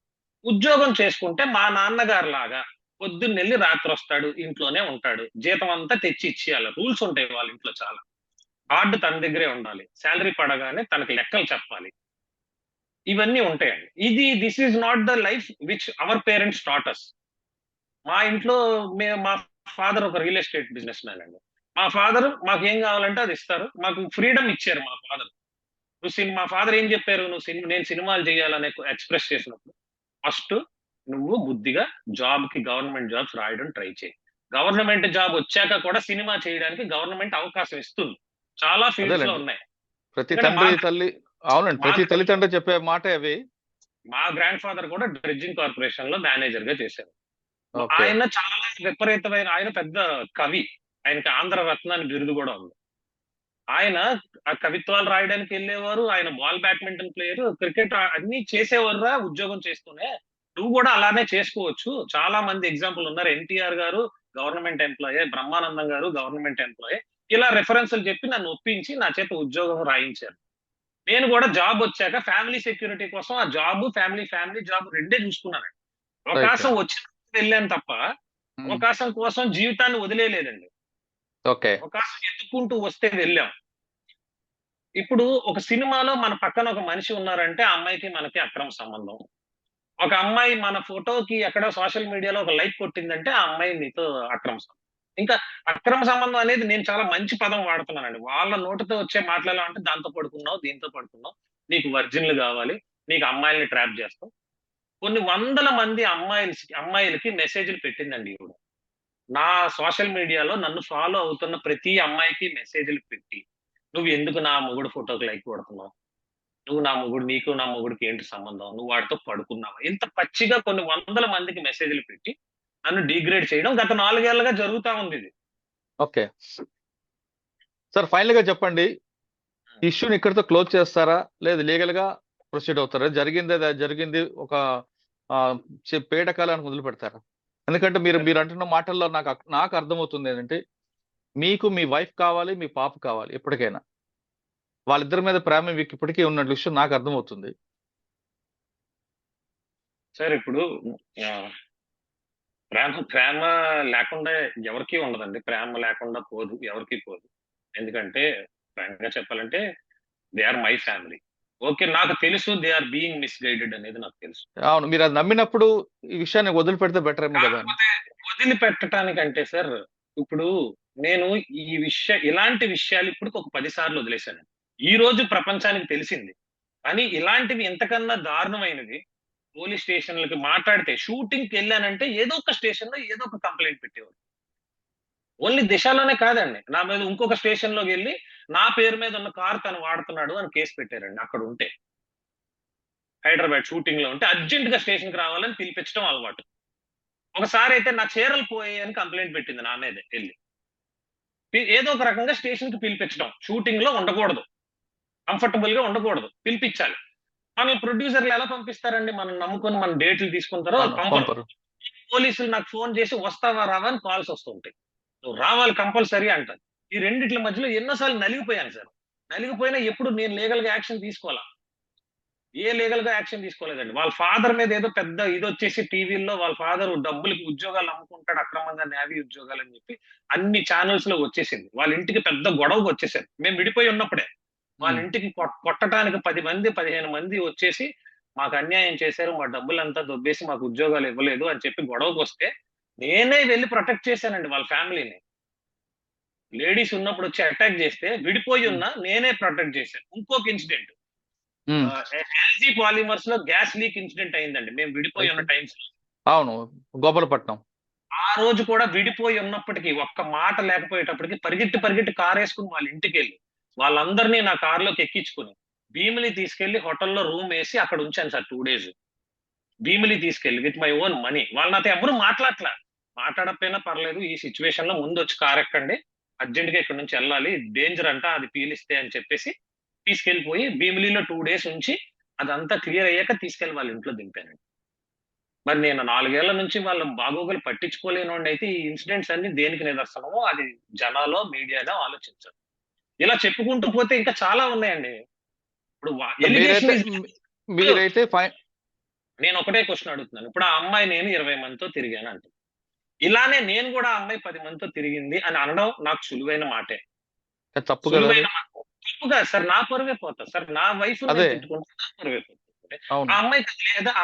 ఉద్యోగం చేసుకుంటే మా నాన్నగారు లాగా పొద్దున్న వెళ్ళి రాత్రి వస్తాడు, ఇంట్లోనే ఉంటాడు, జీతం అంతా తెచ్చి ఇచ్చేయాలి. రూల్స్ ఉంటాయి వాళ్ళ ఇంట్లో చాలా. కార్డు తన దగ్గరే ఉండాలి, శాలరీ పడగానే తనకి లెక్కలు చెప్పాలి, ఇవన్నీ ఉంటాయండి. This is not the life which our parents taught us. మా ఇంట్లో మా ఫాదర్ ఒక రియల్ ఎస్టేట్ బిజినెస్ మ్యాన్ అండి. మా ఫాదర్ మాకు ఏం కావాలంటే అది ఇస్తారు, మాకు ఫ్రీడమ్ ఇచ్చారు మా ఫాదర్. మా ఫాదర్ ఏం చెప్పారు, నేను సినిమాలు చేయాలని ఎక్స్ప్రెస్ చేసినప్పుడు ఫస్ట్ నువ్వు బుద్ధిగా జాబ్ కి గవర్నమెంట్ జాబ్స్ రాయడం ట్రై చేయి. గవర్నమెంట్ జాబ్ వచ్చాక కూడా సినిమా చేయడానికి గవర్నమెంట్ అవకాశం ఇస్తుంది. చాలా ఫీల్డ్స్ లో అదేలేండి. ఉన్నాయి. ప్రతి ఇక్కడ తండ్రి మా- తల్లి, అవునండి, ప్రతి మా- తల్లిదండ్రులు చెప్పే మాట అవి. మా గ్రాండ్ ఫాదర్ కూడా డ్రెడ్జింగ్ కార్పొరేషన్ లో మేనేజర్ గా చేశారు. ఓకే. ఆయన చాలా విపరీతమైన, ఆయన పెద్ద కవి, ఆయనకి ఆంధ్ర రత్న అని బిరుదు కూడా ఉంది. ఆయన ఆ కవిత్వాలు రాయడానికి వెళ్ళేవారు, ఆయన బాల్ బ్యాడ్మింటన్ ప్లేయర్, క్రికెట్ అన్ని చేసేవారురా ఉద్యోగం చేస్తూనే. నువ్వు కూడా అలానే చేసుకోవచ్చు. చాలా మంది ఎగ్జాంపుల్ ఉన్నారు. ఎన్టీఆర్ గారు గవర్నమెంట్ ఎంప్లాయే, బ్రహ్మానందం గారు గవర్నమెంట్ ఎంప్లాయే. ఇలా రెఫరెన్స్లు చెప్పి నన్ను ఒప్పించి నా చేత ఉద్యోగం రాయించారు. నేను కూడా జాబ్ వచ్చాక ఫ్యామిలీ సెక్యూరిటీ కోసం ఆ జాబ్, ఫ్యామిలీ జాబ్ రెండే చూసుకున్నాను. అవకాశం వచ్చి వెళ్ళాను తప్ప అవకాశం కోసం జీవితాన్ని వదిలేయలేదండి. ఓకే. అవకాశం ఎత్తుకుంటూ వస్తే వెళ్ళాం. ఇప్పుడు ఒక సినిమాలో మన పక్కన ఒక మనిషి ఉన్నారంటే ఆ అమ్మాయికి మనకి అక్రమ సంబంధం. ఒక అమ్మాయి మన ఫోటోకి ఎక్కడో సోషల్ మీడియాలో ఒక లైక్ కొట్టిందంటే ఆ అమ్మాయి నీతో అక్రమ సంబంధం. ఇంకా అక్రమ సంబంధం అనేది నేను చాలా మంచి పదం వాడుతున్నానండి. వాళ్ళ నోటితో వచ్చే మాటలు అంటే దాంతో పడుకున్నావు, దీంతో పడుకున్నావు, నీకు వర్జిన్లు కావాలి, నీకు అమ్మాయిల్ని ట్రాప్ చేస్తావు. కొన్ని వందల మంది అమ్మాయిలకి మెసేజ్లు పెట్టిందండి ఈవిడ. నా సోషల్ మీడియాలో నన్ను ఫాలో అవుతున్న ప్రతి అమ్మాయికి మెసేజ్లు పెట్టి, నువ్వు ఎందుకు నా మొగుడు ఫోటోకి లైక్ కొడుతున్నావు, నువ్వు నా మొగుడు, నీకు నా మొగుడికి ఏంటి సంబంధం, నువ్వు వాడితో పడుకున్నావా, ఇంత పచ్చిగా కొన్ని వందల మందికి మెసేజ్లు పెట్టి నన్ను డిగ్రేడ్ చేయడం గత 4 ఏళ్లుగా జరుగుతా ఉంది ఇది. ఓకే సార్, ఫైనల్ గా చెప్పండి, ఇష్యూని ఇక్కడితో క్లోజ్ చేస్తారా లేదు లీగల్ గా ప్రొసీడ్ అవుతారా? జరిగింది ఒక పేటకాలానికి మొదలు పెడతారా? ఎందుకంటే మీరు అంటున్న మాటల్లో నాకు అర్థమవుతుంది ఏంటంటే, మీకు మీ వైఫ్ కావాలి, మీ పాప కావాలి ఎప్పటికైనా. వాళ్ళిద్దరి మీద ప్రేమ మీకు ఇప్పటికీ ఉన్న విషయం నాకు అర్థమవుతుంది. సార్ ఇప్పుడు ప్రేమ లేకుండా ఎవరికీ ఉండదండి. ప్రేమ లేకుండా పోదు, ఎవరికీ పోదు. ఎందుకంటే ఫ్రాంక్‌గా చెప్పాలంటే they are my family. Okay, నాకు తెలుసు దే ఆర్ బీయింగ్ మిస్‌గైడెడ్ అనేది నాకు తెలుసు. అవును, మీరు అది నమ్మినప్పుడు ఈ విషయాన్ని వదిలిపెడితే బెటర్ ఏమో కదా. కాకపోతే వదిలిపెట్టడానికంటే సార్, ఇప్పుడు నేను ఇలాంటి విషయాలు ఇప్పటికి ఒక 10 సార్లు వదిలేశాను. ఈ రోజు ప్రపంచానికి తెలిసింది. కానీ ఇలాంటివి ఇంతకన్నా దారుణమైనవి పోలీస్ స్టేషన్లకి మాట్లాడితే, షూటింగ్‌కి వెళ్ళానంటే ఏదో ఒక స్టేషన్‌లో ఏదో ఒక కంప్లైంట్ పెట్టేవారు. ఓన్లీ దిశలోనే కాదండి, నా మీద ఇంకొక స్టేషన్‌లోకి వెళ్ళి నా పేరు మీద ఉన్న కారు తను వాడుతున్నాడు అని కేసు పెట్టారండి. అక్కడ ఉంటే హైదరాబాద్ షూటింగ్ లో ఉంటే అర్జెంట్ గా స్టేషన్ కి రావాలని పిలిపించడం అలవాటు. ఒకసారి అయితే నా చీరలు పోయాయి అని కంప్లైంట్ పెట్టింది నా మీద వెళ్ళి. ఏదో ఒక రకంగా స్టేషన్ కి పిలిపించడం, షూటింగ్ లో ఉండకూడదు, కంఫర్టబుల్ గా ఉండకూడదు, పిలిపించాలి. మన ప్రొడ్యూసర్లు ఎలా పంపిస్తారండి? మనం నమ్ముకొని మన డేట్లు తీసుకుంటారో పంపరు. పోలీసులు నాకు ఫోన్ చేసి వస్తావా రావా అని కాల్స్ వస్తుంటాయి. నువ్వు రావాలి కంపల్సరీ అంటారు. ఈ రెండిట్ల మధ్యలో ఎన్నోసార్లు నలిగిపోయాను సార్. నలిగిపోయినా ఎప్పుడు నేను లీగల్ గా యాక్షన్ తీసుకోవాలా? ఏ లీగల్ గా యాక్షన్ తీసుకోలేదండి. వాళ్ళ ఫాదర్ మీద ఏదో పెద్ద ఇది వచ్చేసి టీవీల్లో వాళ్ళ ఫాదర్ డబ్బులకి ఉద్యోగాలు అమ్ముకుంటాడు, అక్రమంగా నేవీ ఉద్యోగాలు అని చెప్పి అన్ని ఛానల్స్ లో వచ్చేసింది. వాళ్ళ ఇంటికి పెద్ద గొడవకు వచ్చేసారు. మేము విడిపోయి ఉన్నప్పుడే వాళ్ళ ఇంటికి కొట్టడానికి 10 మంది 15 మంది వచ్చేసి మాకు అన్యాయం చేశారు, మా డబ్బులంతా దొబ్బేసి మాకు ఉద్యోగాలు ఇవ్వలేదు అని చెప్పి గొడవకు వస్తే నేనే వెళ్ళి ప్రొటెక్ట్ చేశానండి వాళ్ళ ఫ్యామిలీని. లేడీస్ ఉన్నప్పుడు వచ్చి అటాక్ చేస్తే విడిపోయి ఉన్నా నేనే ప్రొటెక్ట్ చేశాను. ఇంకొక ఇన్సిడెంట్, ఎల్జీ పాలిమర్స్ లో గ్యాస్ లీక్ ఇన్సిడెంట్ అయిందండి మేము విడిపోయి ఉన్న టైమ్స్ లో. అవును, గోపాలపట్నం. ఆ రోజు కూడా విడిపోయి ఉన్నప్పటికీ ఒక్క మాట లేకపోయేటప్పటికి పరిగెట్టి కార్ వేసుకుని వాళ్ళ ఇంటికి వెళ్ళి వాళ్ళందరినీ నా కారులోకి ఎక్కించుకుని భీమిలి తీసుకెళ్లి హోటల్లో రూమ్ వేసి అక్కడ ఉంచాను సార్ 2 days. భీమిలి తీసుకెళ్లి విత్ మై ఓన్ మనీ. వాళ్ళు నాతో ఎవరు మాట్లాడకపోయినా పర్లేదు, ఈ సిచ్యువేషన్ లో ముందు వచ్చి కార్ ఎక్కండి, అర్జెంట్ గా ఇక్కడ నుంచి వెళ్ళాలి, డేంజర్ అంట, అది పీలిస్తే అని చెప్పేసి తీసుకెళ్లిపోయి భీమిలిలో 2 days ఉంచి అదంతా క్లియర్ అయ్యాక తీసుకెళ్లి వాళ్ళ ఇంట్లో దింపానండి. మరి నేను 4 ఏళ్ల నుంచి వాళ్ళ బాగోగులు పట్టించుకోలేనోండి అయితే ఈ ఇన్సిడెంట్స్ అన్ని దేనికి నిదర్శనమో అది జనాలో మీడియాలో ఆలోచించారు. ఇలా చెప్పుకుంటూ పోతే ఇంకా చాలా ఉన్నాయండి. ఇప్పుడు నేను ఒకటే క్వశ్చన్ అడుగుతున్నాను. ఇప్పుడు ఆ అమ్మాయి నేను 20 మందితో తిరిగాను అంటే, ఇలానే నేను కూడా ఆ అమ్మాయి 10 మందితో తిరిగింది అని అనడం నాకు సులువైన మాటే. తప్పు కాదు సార్, నా పరువే పోతా సార్. నా వైఫ్ తిట్టుకుంటే నా పరువే పోతుంది. ఆ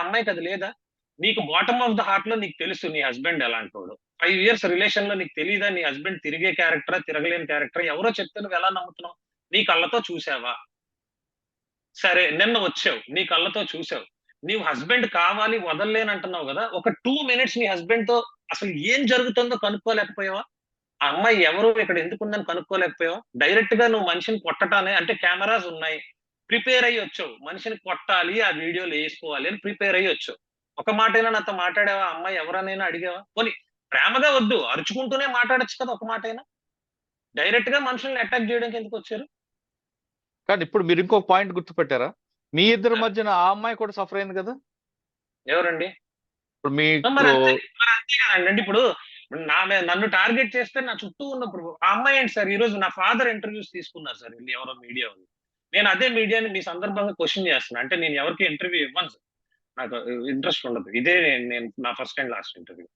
అమ్మాయికి అది లేదా? నీకు బాటమ్ ఆఫ్ ద హార్ట్ లో నీకు తెలుసు నీ హస్బెండ్ ఎలాంటోడు. 5 years రిలేషన్ లో నీకు తెలియదా నీ హస్బెండ్ తిరిగే క్యారెక్టరా తిరగలేని క్యారెక్టర్? ఎవరో చెప్తే నువ్వు ఎలా నమ్ముతున్నావు? నీ కళ్ళతో చూసావా? సరే, నిన్న వచ్చావు, నీ కళ్ళతో చూసావు, నీవు హస్బెండ్ కావాలి వదలలేనంటున్నావు కదా, ఒక 2 minutes నీ హస్బెండ్ తో అసలు ఏం జరుగుతుందో కనుక్కోలేకపోయావా? ఆ అమ్మాయి ఎవరు, ఇక్కడ ఎందుకుందని కనుక్కోలేకపోయావా? డైరెక్ట్ గా నువ్వు మనిషిని కొట్టటానే, అంటే కెమెరాస్ ఉన్నాయి, ప్రిపేర్ అయ్యి వచ్చావు, మనిషిని కొట్టాలి ఆ వీడియోలు వేసుకోవాలి అని ప్రిపేర్ అయ్యి వచ్చావు. ఒక మాటైనా నాతో మాట్లాడావా? అమ్మాయి ఎవరనైనా అడిగావా? పోనీ ప్రేమగా వద్దు, అరుచుకుంటూనే మాట్లాడచ్చు కదా ఒక మాటైనా. డైరెక్ట్ గా మనుషుల్ని అటాక్ చేయడానికి ఎందుకు వచ్చారు? కానీ ఇప్పుడు మీరు ఇంకొక పాయింట్ గుర్తుపెట్టారా? మీ ఇద్దరి మధ్యన ఆ అమ్మాయి కూడా సఫర్ అయింది కదా. ఎవరండి? ఇప్పుడు అంతే కదండి. ఇప్పుడు నన్ను టార్గెట్ చేస్తే నా చుట్టూ ఉన్నప్పుడు ఆ అమ్మాయి ఏంటి సార్, ఈ రోజు నా ఫాదర్ ఇంటర్వ్యూస్ తీసుకున్నారు సార్ వీళ్ళు ఎవరో మీడియా వాళ్ళు. నేను అదే మీడియాని మీ సందర్భంగా క్వశ్చన్ చేస్తున్నా. అంటే నేను ఎవరికి ఇంటర్వ్యూ ఇవ్వను సార్, నాకు ఇంట్రెస్ట్ ఉండదు. ఇదే నేను నా ఫస్ట్ అండ్ లాస్ట్ ఇంటర్వ్యూ.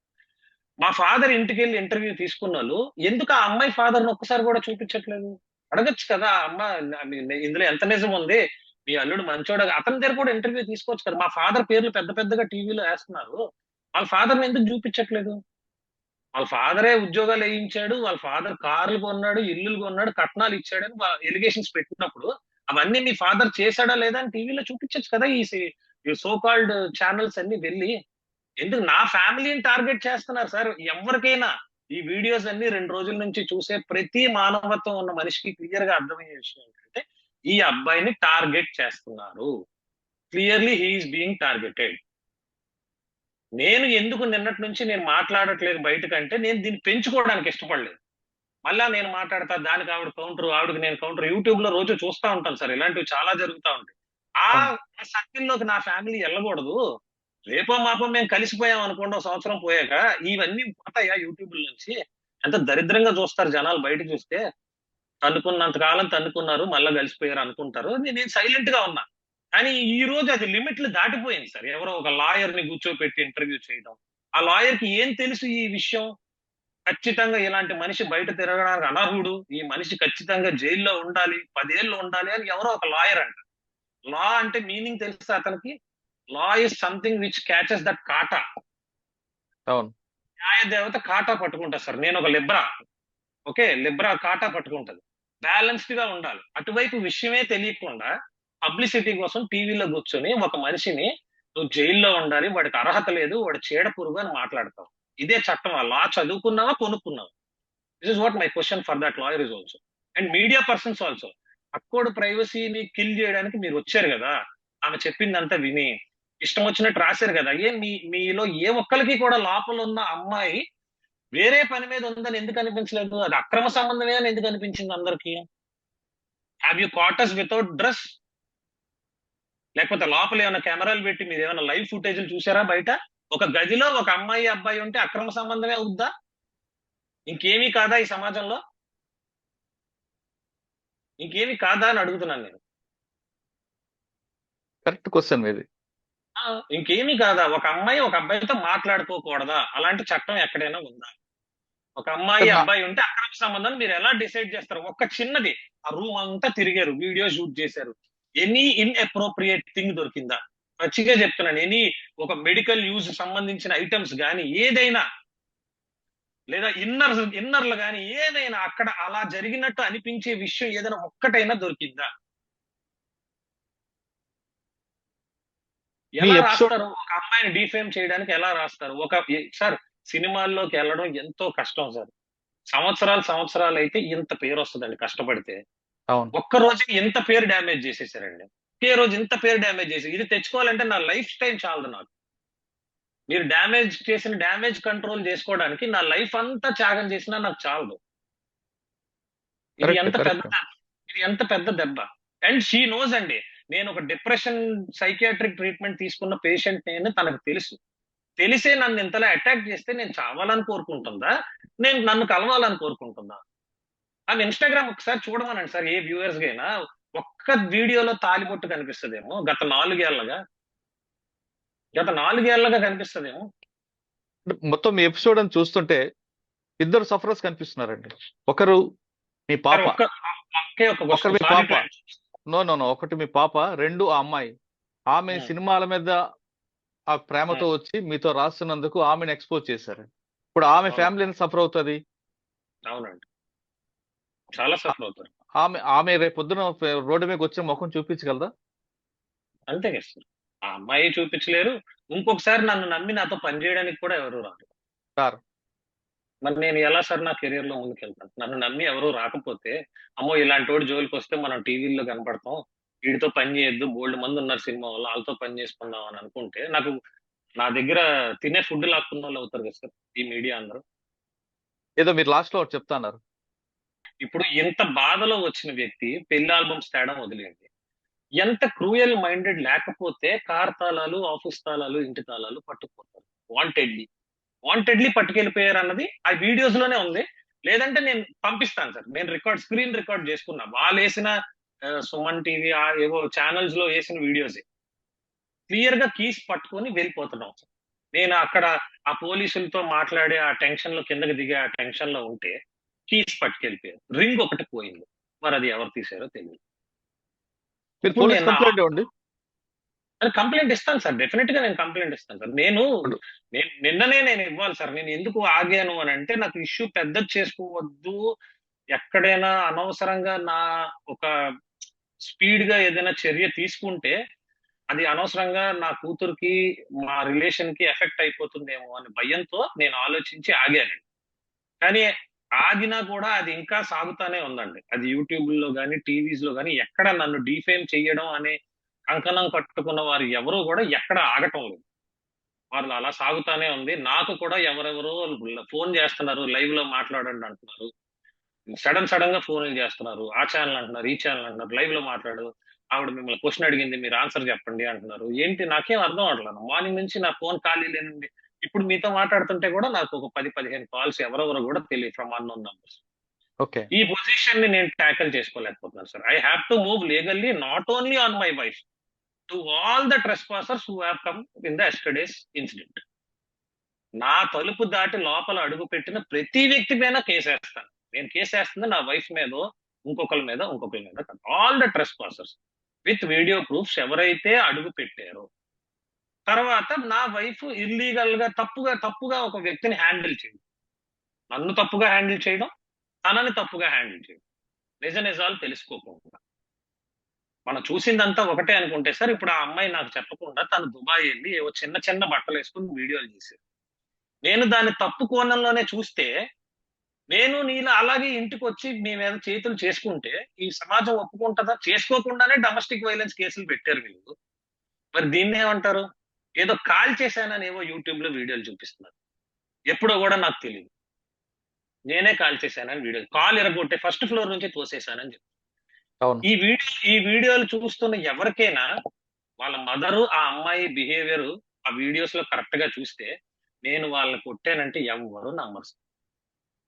మా ఫాదర్ ఇంటికి వెళ్ళి ఇంటర్వ్యూ తీసుకున్న వాళ్ళు ఎందుకు ఆ అమ్మాయి ఫాదర్ని ఒక్కసారి కూడా చూపించట్లేదు? అడగచ్చు కదా, అమ్మ ఇందులో ఎంత నిజం ఉంది, మీ అల్లుడు మంచోడ, అతని దగ్గర కూడా ఇంటర్వ్యూ తీసుకోవచ్చు కదా. మా ఫాదర్ పేర్లు పెద్దగా టీవీలో వేస్తున్నారు, వాళ్ళ ఫాదర్ని ఎందుకు చూపించట్లేదు? వాళ్ళ ఫాదరే ఉద్యోగాలు వేయించాడు, వాళ్ళ ఫాదర్ కార్లు కొన్నాడు, ఇల్లులు కొన్నాడు, కట్నాలు ఇచ్చాడని ఎలిగేషన్స్ పెట్టినప్పుడు అవన్నీ మీ ఫాదర్ చేశాడా లేదా అని టీవీలో చూపించచ్చు కదా. ఈ సో కాల్డ్ ఛానల్స్ అన్ని వెళ్ళి ఎందుకు నా ఫ్యామిలీని టార్గెట్ చేస్తున్నారు సార్? ఎవరికైనా ఈ వీడియోస్ అన్ని 2 రోజుల నుంచి చూసే ప్రతి మానవత్వం ఉన్న మనిషికి క్లియర్ గా అర్థమయ్యే విషయం ఏంటంటే ఈ అబ్బాయిని టార్గెట్ చేస్తున్నారు. Clearly he's being targeted. నేను ఎందుకు నిన్నటి నుంచి నేను మాట్లాడట్లేదు బయటకంటే నేను దీన్ని పెంచుకోవడానికి ఇష్టపడలేదు. మళ్ళా నేను మాట్లాడతా, దానికి ఆవిడ కౌంటర్, ఆవిడకి నేను కౌంటర్. యూట్యూబ్ లో రోజు చూస్తా ఉంటాను సార్, ఇలాంటివి చాలా జరుగుతా ఉంటాయి. ఆ సర్కిల్లోకి నా ఫ్యామిలీ వెళ్ళకూడదు. రేపో మాపో మేము కలిసిపోయాం అనుకోండి, ఒక సంవత్సరం పోయాక ఇవన్నీ పోతాయా యూట్యూబ్ నుంచి? ఎంత దరిద్రంగా చూస్తారు జనాలు బయట చూస్తే. తన్నుకున్నంత కాలం తన్నుకున్నారు, మళ్ళా కలిసిపోయారు అనుకుంటారు. నేను సైలెంట్ గా ఉన్నా. కానీ ఈ రోజు అది లిమిట్లు దాటిపోయింది సార్. ఎవరో ఒక లాయర్ ని కూర్చోపెట్టి ఇంటర్వ్యూ చేయడం. ఆ లాయర్ కి ఏం తెలుసు ఈ విషయం? ఖచ్చితంగా ఇలాంటి మనిషి బయట తిరగడానికి అనర్హుడు, ఈ మనిషి ఖచ్చితంగా జైల్లో ఉండాలి, 10 ఏళ్ళు ఉండాలి అని ఎవరో ఒక లాయర్ అంట. లా అంటే మీనింగ్ తెలుసా అతనికి? Law is something which catches that కాటా. అవును. న్యాయ దేవత కాటా పట్టుకుంటా సార్. నేను ఒక లిబ్రా, ఓకే, లిబ్రా కాటా పట్టుకుంటది. బ్యాలెన్స్డ్ గా ఉండాలి. అటువైపు విషయమే తెలియకుండా పబ్లిసిటీ కోసం టీవీలో కూర్చొని ఒక మనిషిని నువ్వు జైల్లో ఉండాలి, వాడికి అర్హత లేదు, వాడు చీడ పురుగు అని మాట్లాడతావు. ఇదే చట్టం. ఆ లా చదువుకున్నావా, కొనుక్కున్నావా? This is what my question for that lawyer is also. And media persons also. అక్కోడు ప్రైవసీని కిల్ చేయడానికి మీరు వచ్చారు కదా, ఆమె చెప్పిందంతా విని ఇష్టం వచ్చినట్టు రాశారు కదా. మీలో ఏ ఒక్కరికి కూడా లోపల ఉన్న అమ్మాయి వేరే పని మీద ఉందని ఎందుకు అనిపించలేదు? అది అక్రమ సంబంధమే అని ఎందుకు అనిపించింది అందరికి? Have you caught us without dress? లేకపోతే లోపల ఏమైనా కెమెరాలు పెట్టి మీరు ఏమైనా లైవ్ ఫుటేజ్లు చూసారా బయట? ఒక గదిలో ఒక అమ్మాయి అబ్బాయి ఉంటే అక్రమ సంబంధమే అవుద్దా? ఇంకేమీ కాదా ఈ సమాజంలో? ఇంకేమీ కాదా అని అడుగుతున్నాను నేను. కరెక్ట్ క్వశ్చన్ ఇది. ఇంకేమీ కాదా? ఒక అమ్మాయి ఒక అబ్బాయితో మాట్లాడుకోకూడదా? అలాంటి చట్టం ఎక్కడైనా ఉందా? ఒక అమ్మాయి అబ్బాయి ఉంటే అక్రమ సంబంధం మీరు ఎలా డిసైడ్ చేస్తారు? ఒక్క చిన్నది, ఆ రూమ్ అంతా తిరిగారు, వీడియో షూట్ చేశారు, ఎనీ ఇన్అప్రోప్రియేట్ థింగ్ దొరికిందా? మంచిగా చెప్తున్నాను. ఎనీ ఒక మెడికల్ యూజ్ సంబంధించిన ఐటమ్స్ కానీ ఏదైనా, లేదా ఇన్నర్లు కానీ ఏదైనా అక్కడ అలా జరిగినట్టు అనిపించే విషయం ఏదైనా ఒక్కటైనా దొరికిందా? ఎలా రాస్తారు? ఒక అమ్మాయిని డిఫేమ్ చేయడానికి ఎలా రాస్తారు? సార్, సినిమాల్లోకి వెళ్ళడం ఎంతో కష్టం సార్. సంవత్సరాలు అయితే ఇంత పేరు వస్తుందండి కష్టపడితే. ఒక్క రోజుకి ఇంత పేరు డ్యామేజ్ చేసేసారండి. ఒకే రోజు ఇంత పేరు డ్యామేజ్ చేసి ఇది తెచ్చుకోవాలంటే నా లైఫ్ టైం చాలదు నాకు. మీరు డ్యామేజ్ కంట్రోల్ చేసుకోవడానికి నా లైఫ్ అంతా త్యాగం చేసినా నాకు చాలదు. ఇది ఎంత పెద్ద దెబ్బ. అండ్ షీ నోస్ అండి, నేను ఒక డిప్రెషన్ సైకియాట్రిక్ ట్రీట్మెంట్ తీసుకున్న పేషెంట్ నేను, తనకు తెలుసు. తెలిసే నన్ను ఇంతలా అటాక్ చేస్తే నేను చావాలని కోరుకుంటుందా, నేను నన్ను కలవాలని కోరుకుంటుందా? ఆమె ఇన్స్టాగ్రామ్ ఒకసారి చూడమనండి సార్, ఏ వ్యూవర్స్ అయినా. ఒక్క వీడియోలో తాలిబొట్టు కనిపిస్తుందేమో. గత 4 ఏళ్లగా కనిపిస్తుందేమో. మొత్తం మీ ఎపిసోడ్ అని చూస్తుంటే ఇద్దరు సఫరర్స్ కనిపిస్తున్నారండి. ఒకరు మీ పాప, ఒకటి మీ పాప, 2 ఆ అమ్మాయి. ఆమె సినిమాల మీద ఆ ప్రేమతో వచ్చి మీతో రాస్తున్నందుకు ఆమెను ఎక్స్పోజ్ చేశారు. ఇప్పుడు ఆమె ఫ్యామిలీని సఫర్ అవుతుంది. అవునండి, చాలా సఫర్ అవుతారు. ఆమె రేపు పొద్దున రోడ్డు మీద వచ్చే ముఖం చూపించగలదా? అంతే కదా సార్. ఆ అమ్మాయి చూపించలేరు. ఇంకొకసారి నన్ను నమ్మి నాతో పనిచేయడానికి కూడా ఎవరు రారు. మరి నేను ఎలా సార్ నా కెరీర్ లో ముందుకెళ్తాను? నన్ను నమ్మి ఎవరు రాకపోతే, అమ్మో ఇలాంటి వాడు జోలికి వస్తే మనం టీవీల్లో కనపడతాం, వీడితో పని చేయొద్దు, బోల్డ్ మంది ఉన్నారు సినిమా వాళ్ళు, వాళ్ళతో పని చేసుకుందాం అని అనుకుంటే నాకు నా దగ్గర తినే ఫుడ్ లాక్కున్న వాళ్ళు అవుతారు కదా సార్ ఈ మీడియా అందరూ. ఏదో మీరు లాస్ట్ లో చెప్తాన్నారు. ఇప్పుడు ఇంత బాధలో వచ్చిన వ్యక్తి పెళ్లి ఆల్బమ్స్ తేడం వదిలేండి, ఎంత క్రూయల్ మైండెడ్ లేకపోతే కార్ తాళాలు, ఆఫీస్ తాళాలు, ఇంటి తాళాలు పట్టుకుపోతారు వాంటెడ్లీ పట్టుకెళ్ళిపోయారు అన్నది ఆ వీడియోస్ లోనే ఉంది. లేదంటే నేను పంపిస్తాను సార్. నేను స్క్రీన్ రికార్డ్ చేసుకున్నా. వాళ్ళు వేసిన సుమన్ టీవీ ఏవో ఛానల్స్ లో వేసిన వీడియోస్ క్లియర్ గా కీస్ పట్టుకొని వెళ్ళిపోతున్నాం సార్. నేను అక్కడ ఆ పోలీసులతో మాట్లాడే ఆ టెన్షన్ లో, కిందకి దిగే ఆ టెన్షన్ లో ఉంటే కీస్ పట్టుకెళ్ళిపోయారు. రింగ్ ఒకటి పోయింది, మరి అది ఎవరు తీసారో తెలియదు. కంప్లైంట్ ఇస్తాను సార్, డెఫినెట్ గా నేను కంప్లైంట్ ఇస్తాను సార్. నిన్ననే నేను ఇవ్వాలి సార్. నేను ఎందుకు ఆగాను అని అంటే, నాకు ఇష్యూ పెద్దది చేసుకోవద్దు, ఎక్కడైనా అనవసరంగా నా ఒక స్పీడ్ గా ఏదైనా చర్య తీసుకుంటే అది అనవసరంగా నా కూతురికి, మా రిలేషన్ కి ఎఫెక్ట్ అయిపోతుందేమో అనే భయంతో నేను ఆలోచించి ఆగాను. కానీ ఆగినా కూడా అది ఇంకా సాగుతానే ఉందండి. అది యూట్యూబ్ లో కానీ టీవీస్ లో కానీ ఎక్కడ నన్ను డిఫేమ్ చేయడం అనే కంకణం కట్టుకున్న వారు ఎవరు కూడా ఎక్కడ ఆగటం లేదు. వాళ్ళు అలా సాగుతానే ఉంది. నాకు కూడా ఎవరెవరో ఫోన్ చేస్తున్నారు, లైవ్ లో మాట్లాడండి అంటున్నారు. సడన్ గా ఫోన్లు చేస్తున్నారు. ఆ ఛానల్ అంటున్నారు, ఈ ఛానల్ అంటున్నారు, లైవ్ లో మాట్లాడు, ఆవిడ మిమ్మల్ని క్వశ్చన్ అడిగింది, మీరు ఆన్సర్ చెప్పండి అంటున్నారు. ఏంటి నాకేం అర్థం అవట్లేదు. మార్నింగ్ నుంచి నా ఫోన్ ఖాళీ లేనండి. ఇప్పుడు మీతో మాట్లాడుతుంటే కూడా నాకు ఒక 10-15 కాల్స్ ఎవరెవరో కూడా తెలియదు ఫ్రమ్ అన్నోన్ నంబర్స్. ఓకే. ఈ పొజిషన్ ని నేను ట్యాకిల్ చేసుకోలేకపోతున్నాను sir. I have to move legally, not only on my wife, to all the trespassers who have come in the yesterday's incident. నా తలుపు దాటి లోపల అడుగు పెట్టిన ప్రతి వ్యక్తి పైన కేసేస్తాను. నేను కేసేస్తుంది నా వైఫ్ మీద, ఇంకొకరి మీద కాదు. All the trespassers with video proofs ఎవరైతే అడుగు పెట్టారో. తర్వాత నా వైఫ్ ఇల్లీగల్ గా తప్పుగా ఒక వ్యక్తిని హ్యాండిల్ చేయడం, నన్ను తప్పుగా హ్యాండిల్ చేయడం, తనని తప్పుగా హ్యాండిల్ చేయడం, నిజాలు తెలుసుకోకుండా. మనం చూసిందంతా ఒకటే అనుకుంటే సార్, ఇప్పుడు ఆ అమ్మాయి నాకు చెప్పకుండా తను దుబాయ్ వెళ్ళి ఏవో చిన్న బట్టలు వేసుకుని వీడియోలు చేశారు. నేను దాన్ని తప్పు కోణంలోనే చూస్తే, నేను నీలా అలాగే ఇంటికి వచ్చి మీ మీద చేతులు చేసుకుంటే ఈ సమాజం ఒప్పుకుంటుందా? చేసుకోకుండానే డొమెస్టిక్ వైలెన్స్ కేసులు పెట్టారు వీళ్ళు. మరి దీన్ని ఏమంటారు? ఏదో కాల్ చేశానని ఏవో యూట్యూబ్ లో వీడియోలు చూపిస్తున్నారు. ఎప్పుడో కూడా నాకు తెలియదు. నేనే కాల్ చేశానని వీడియో, కాల్ ఎరగొట్టే ఫస్ట్ ఫ్లోర్ నుంచి తోసేశానని చెప్పి. ఈ వీడియోలు చూస్తున్న ఎవరికైనా వాళ్ళ మదరు, ఆ అమ్మాయి బిహేవియర్ ఆ వీడియోస్ లో కరెక్ట్ గా చూస్తే, నేను వాళ్ళని కొట్టానంటే ఎవరు నమ్మరు.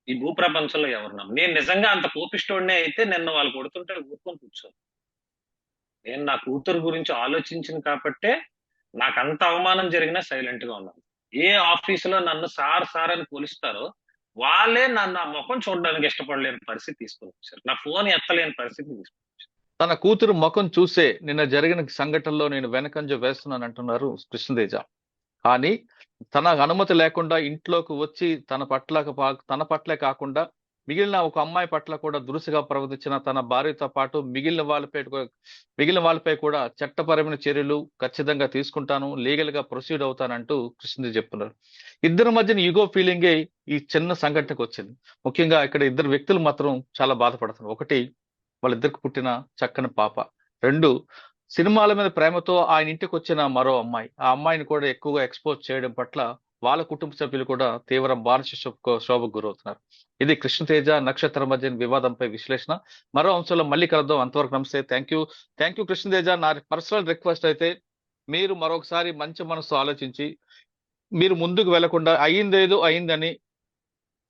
ఈ భూప్రపంచంలో ఎవరు నమ్మరు. నేను నిజంగా అంత కోపిష్టోడినే అయితే నిన్న వాళ్ళు కొడుతుంటే ఊరుకొని కూర్చోను. నేను నా కూతురు గురించి ఆలోచించిన కాబట్టే నాకు అంత అవమానం జరిగినా సైలెంట్ గా ఉన్నాను. ఏ ఆఫీసులో నన్ను సార్ అని పోలిస్తారో వాళ్ళే నన్ను ఆ ముఖం చూడడానికి ఇష్టపడలేని పరిస్థితి తీసుకుని వచ్చారు. నా ఫోన్ ఎత్తలేని పరిస్థితి తీసుకుని వచ్చారు. తన కూతురు ముఖం చూసే నిన్న జరిగిన సంఘటనలో నేను వెనకంజ వేస్తున్నాను అంటున్నారు కృష్ణతేజ. కానీ తన అనుమతి లేకుండా ఇంట్లోకి వచ్చి తన పట్లే కాకుండా మిగిలిన ఒక అమ్మాయి పట్ల కూడా దురుసుగా ప్రవర్తించిన తన భార్యతో పాటు మిగిలిన వాళ్ళపై కూడా చట్టపరమైన చర్యలు ఖచ్చితంగా తీసుకుంటాను, లీగల్ గా ప్రొసీడ్ అవుతానంటూ కృష్ణతేజ చెప్తున్నారు. ఇద్దరి మధ్యన ఈగో ఫీలింగే ఈ చిన్న సంఘటనకు వచ్చింది. ముఖ్యంగా ఇక్కడ ఇద్దరు వ్యక్తులు మాత్రం చాలా బాధపడుతున్నారు. ఒకటి, వాళ్ళిద్దరికి పుట్టిన చక్కని పాప. 2, సినిమాల మీద ప్రేమతో ఆయన ఇంటికి వచ్చిన మరో అమ్మాయి. ఆ అమ్మాయిని కూడా ఎక్కువగా ఎక్స్పోజ్ చేయడం పట్ల వాళ్ళ కుటుంబ సభ్యులు కూడా తీవ్ర మానసిక శోభకు గురవుతున్నారు. ఇది కృష్ణతేజ నక్షత్రం మధ్య వివాదంపై విశ్లేషణ. మరో అంశంలో మళ్ళీ కలుద్దాం. అంతవరకు నమస్తే. Thank you Krishna Teja. నా పర్సనల్ రిక్వెస్ట్ అయితే మీరు మరొకసారి మంచి మనసు ఆలోచించి మీరు ముందుకు వెళ్లకుండా అయిందేదో అయిందని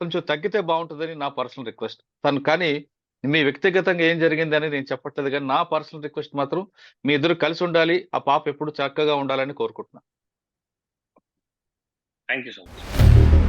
కొంచెం తగ్గితే బాగుంటుందని నా పర్సనల్ రిక్వెస్ట్. కానీ మీ వ్యక్తిగతంగా ఏం జరిగింది అని నేను చెప్పట్లేదు, కానీ నా పర్సనల్ రిక్వెస్ట్ మాత్రం మీ ఇద్దరు కలిసి ఉండాలి, ఆ పాప ఎప్పుడు చక్కగా ఉండాలని కోరుకుంటున్నాను. Thank you so much.